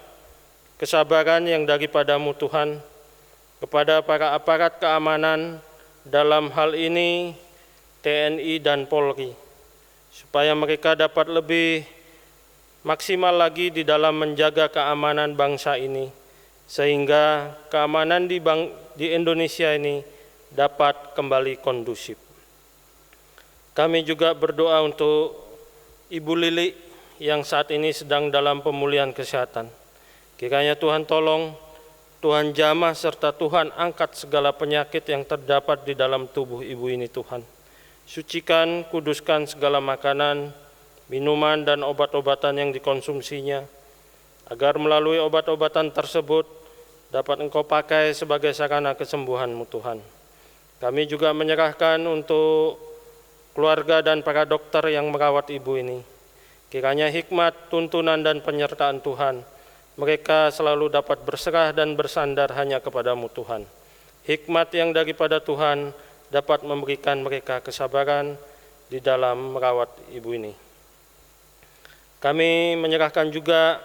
[SPEAKER 2] kesabaran yang daripada-Mu Tuhan, kepada para aparat keamanan dalam hal ini TNI dan Polri, supaya mereka dapat lebih maksimal lagi di dalam menjaga keamanan bangsa ini, sehingga keamanan di Indonesia ini dapat kembali kondusif. Kami juga berdoa untuk Ibu Lili yang saat ini sedang dalam pemulihan kesehatan. Kiranya Tuhan tolong, Tuhan jamah serta Tuhan angkat segala penyakit yang terdapat di dalam tubuh Ibu ini Tuhan. Sucikan, kuduskan segala makanan, minuman dan obat-obatan yang dikonsumsinya, agar melalui obat-obatan tersebut dapat Engkau pakai sebagai sarana kesembuhan-Mu Tuhan. Kami juga menyerahkan untuk keluarga dan para dokter yang merawat ibu ini. Kiranya hikmat, tuntunan, dan penyertaan Tuhan, mereka selalu dapat berserah dan bersandar hanya kepada-Mu Tuhan. Hikmat yang daripada Tuhan dapat memberikan mereka kesabaran di dalam merawat ibu ini. Kami menyerahkan juga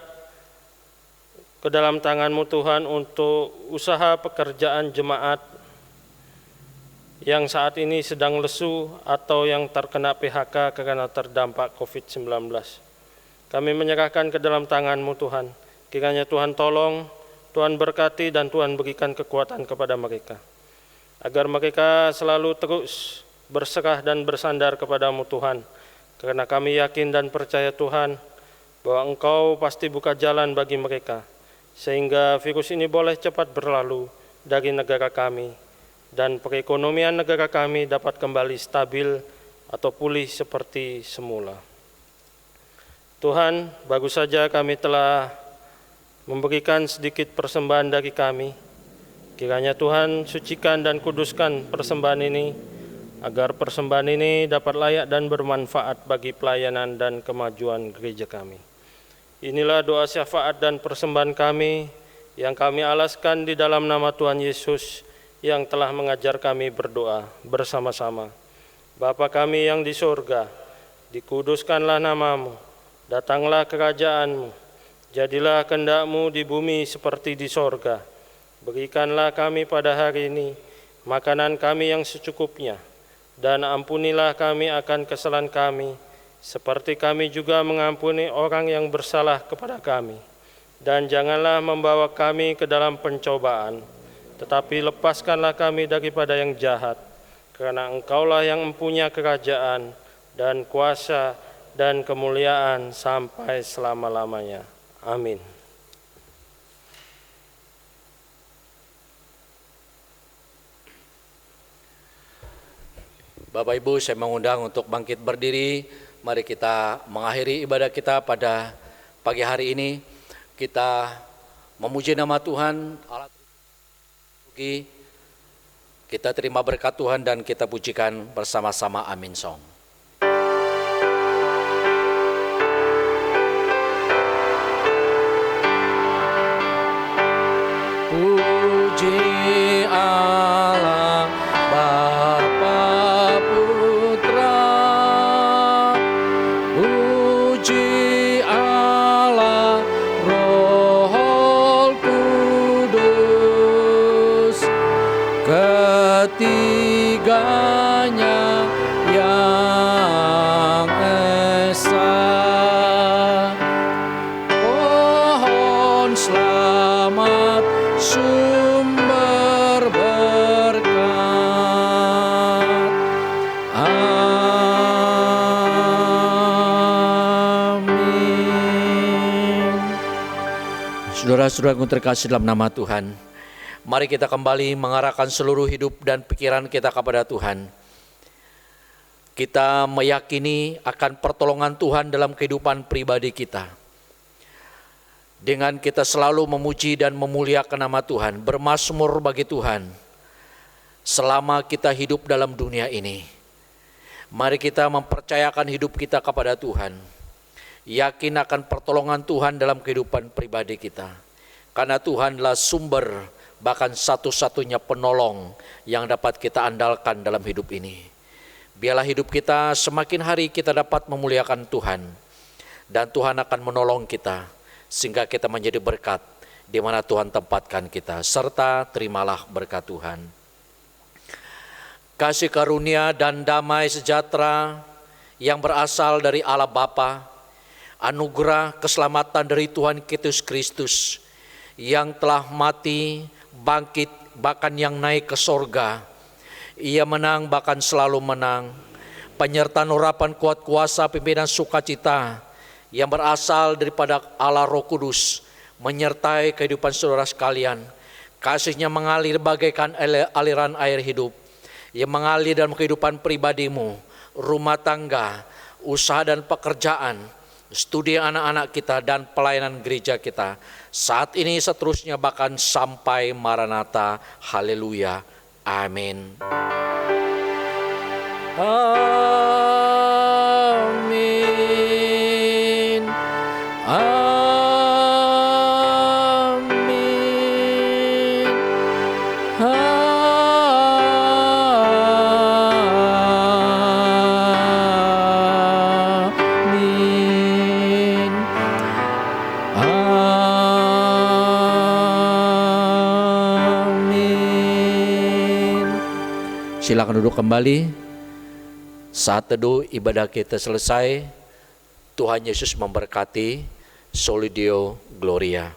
[SPEAKER 2] ke dalam tangan-Mu Tuhan untuk usaha pekerjaan jemaat yang saat ini sedang lesu atau yang terkena PHK karena terdampak COVID-19. Kami menyerahkan ke dalam tangan-Mu Tuhan. Kiranya Tuhan tolong, Tuhan berkati dan Tuhan berikan kekuatan kepada mereka, agar mereka selalu terus berserah dan bersandar kepada-Mu Tuhan. Karena kami yakin dan percaya Tuhan, bahwa Engkau pasti buka jalan bagi mereka, sehingga virus ini boleh cepat berlalu dari negara kami, dan perekonomian negara kami dapat kembali stabil atau pulih seperti semula. Tuhan, baru saja kami telah memberikan sedikit persembahan dari kami. Kiranya Tuhan sucikan dan kuduskan persembahan ini, agar persembahan ini dapat layak dan bermanfaat bagi pelayanan dan kemajuan gereja kami. Inilah doa syafaat dan persembahan kami yang kami alaskan di dalam nama Tuhan Yesus, yang telah mengajar kami berdoa bersama-sama. Bapa kami yang di surga, dikuduskanlah nama-Mu, datanglah kerajaan-Mu, Jadilah kehendak-Mu di bumi seperti di sorga. Berikanlah kami pada hari ini makanan kami yang secukupnya, dan ampunilah kami akan kesalahan kami, seperti kami juga mengampuni orang yang bersalah kepada kami. Dan janganlah membawa kami ke dalam pencobaan, tetapi lepaskanlah kami daripada yang jahat, karena Engkaulah yang mempunyai kerajaan dan kuasa dan kemuliaan sampai selama-lamanya. Amin.
[SPEAKER 1] Bapak Ibu, saya mengundang untuk bangkit berdiri. Mari kita mengakhiri ibadah kita pada pagi hari ini. Kita memuji nama Tuhan, Allah. Kita terima berkat Tuhan dan kita pujikan bersama-sama. Amin song. Puji Allah Bapa Putra, puji Allah Roh Kudus, ketiganya yang esa. Pohon selamat sumber berkat. Amin. Saudara-saudaraku terkasih dalam nama Tuhan, mari kita kembali mengarahkan seluruh hidup dan pikiran kita kepada Tuhan. Kita meyakini akan pertolongan Tuhan dalam kehidupan pribadi kita. Dengan kita selalu memuji dan memuliakan nama Tuhan, bermazmur bagi Tuhan selama kita hidup dalam dunia ini. Mari kita mempercayakan hidup kita kepada Tuhan, yakin akan pertolongan Tuhan dalam kehidupan pribadi kita. Karena Tuhanlah sumber, bahkan satu-satunya penolong yang dapat kita andalkan dalam hidup ini. Biarlah hidup kita semakin hari kita dapat memuliakan Tuhan, dan Tuhan akan menolong kita sehingga kita menjadi berkat di mana Tuhan tempatkan kita, serta terimalah berkat Tuhan. Kasih karunia dan damai sejahtera yang berasal dari Allah Bapa, anugerah keselamatan dari Tuhan Yesus Kristus yang telah mati, bangkit, bahkan yang naik ke sorga. Ia menang, bahkan selalu menang. Penyertaan urapan kuat kuasa, pimpinan sukacita yang berasal daripada Allah Roh Kudus menyertai kehidupan saudara sekalian. Kasih-Nya mengalir bagaikan aliran air hidup yang mengalir dalam kehidupan pribadimu, rumah tangga, usaha dan pekerjaan, studi anak-anak kita dan pelayanan gereja kita. Saat ini seterusnya bahkan sampai Maranatha. Haleluya. Amin. Amin. Amin. Amin. Amin. Silakan duduk kembali. Saat teduh ibadah kita selesai. Tuhan Yesus memberkati. Soli Deo Gloria.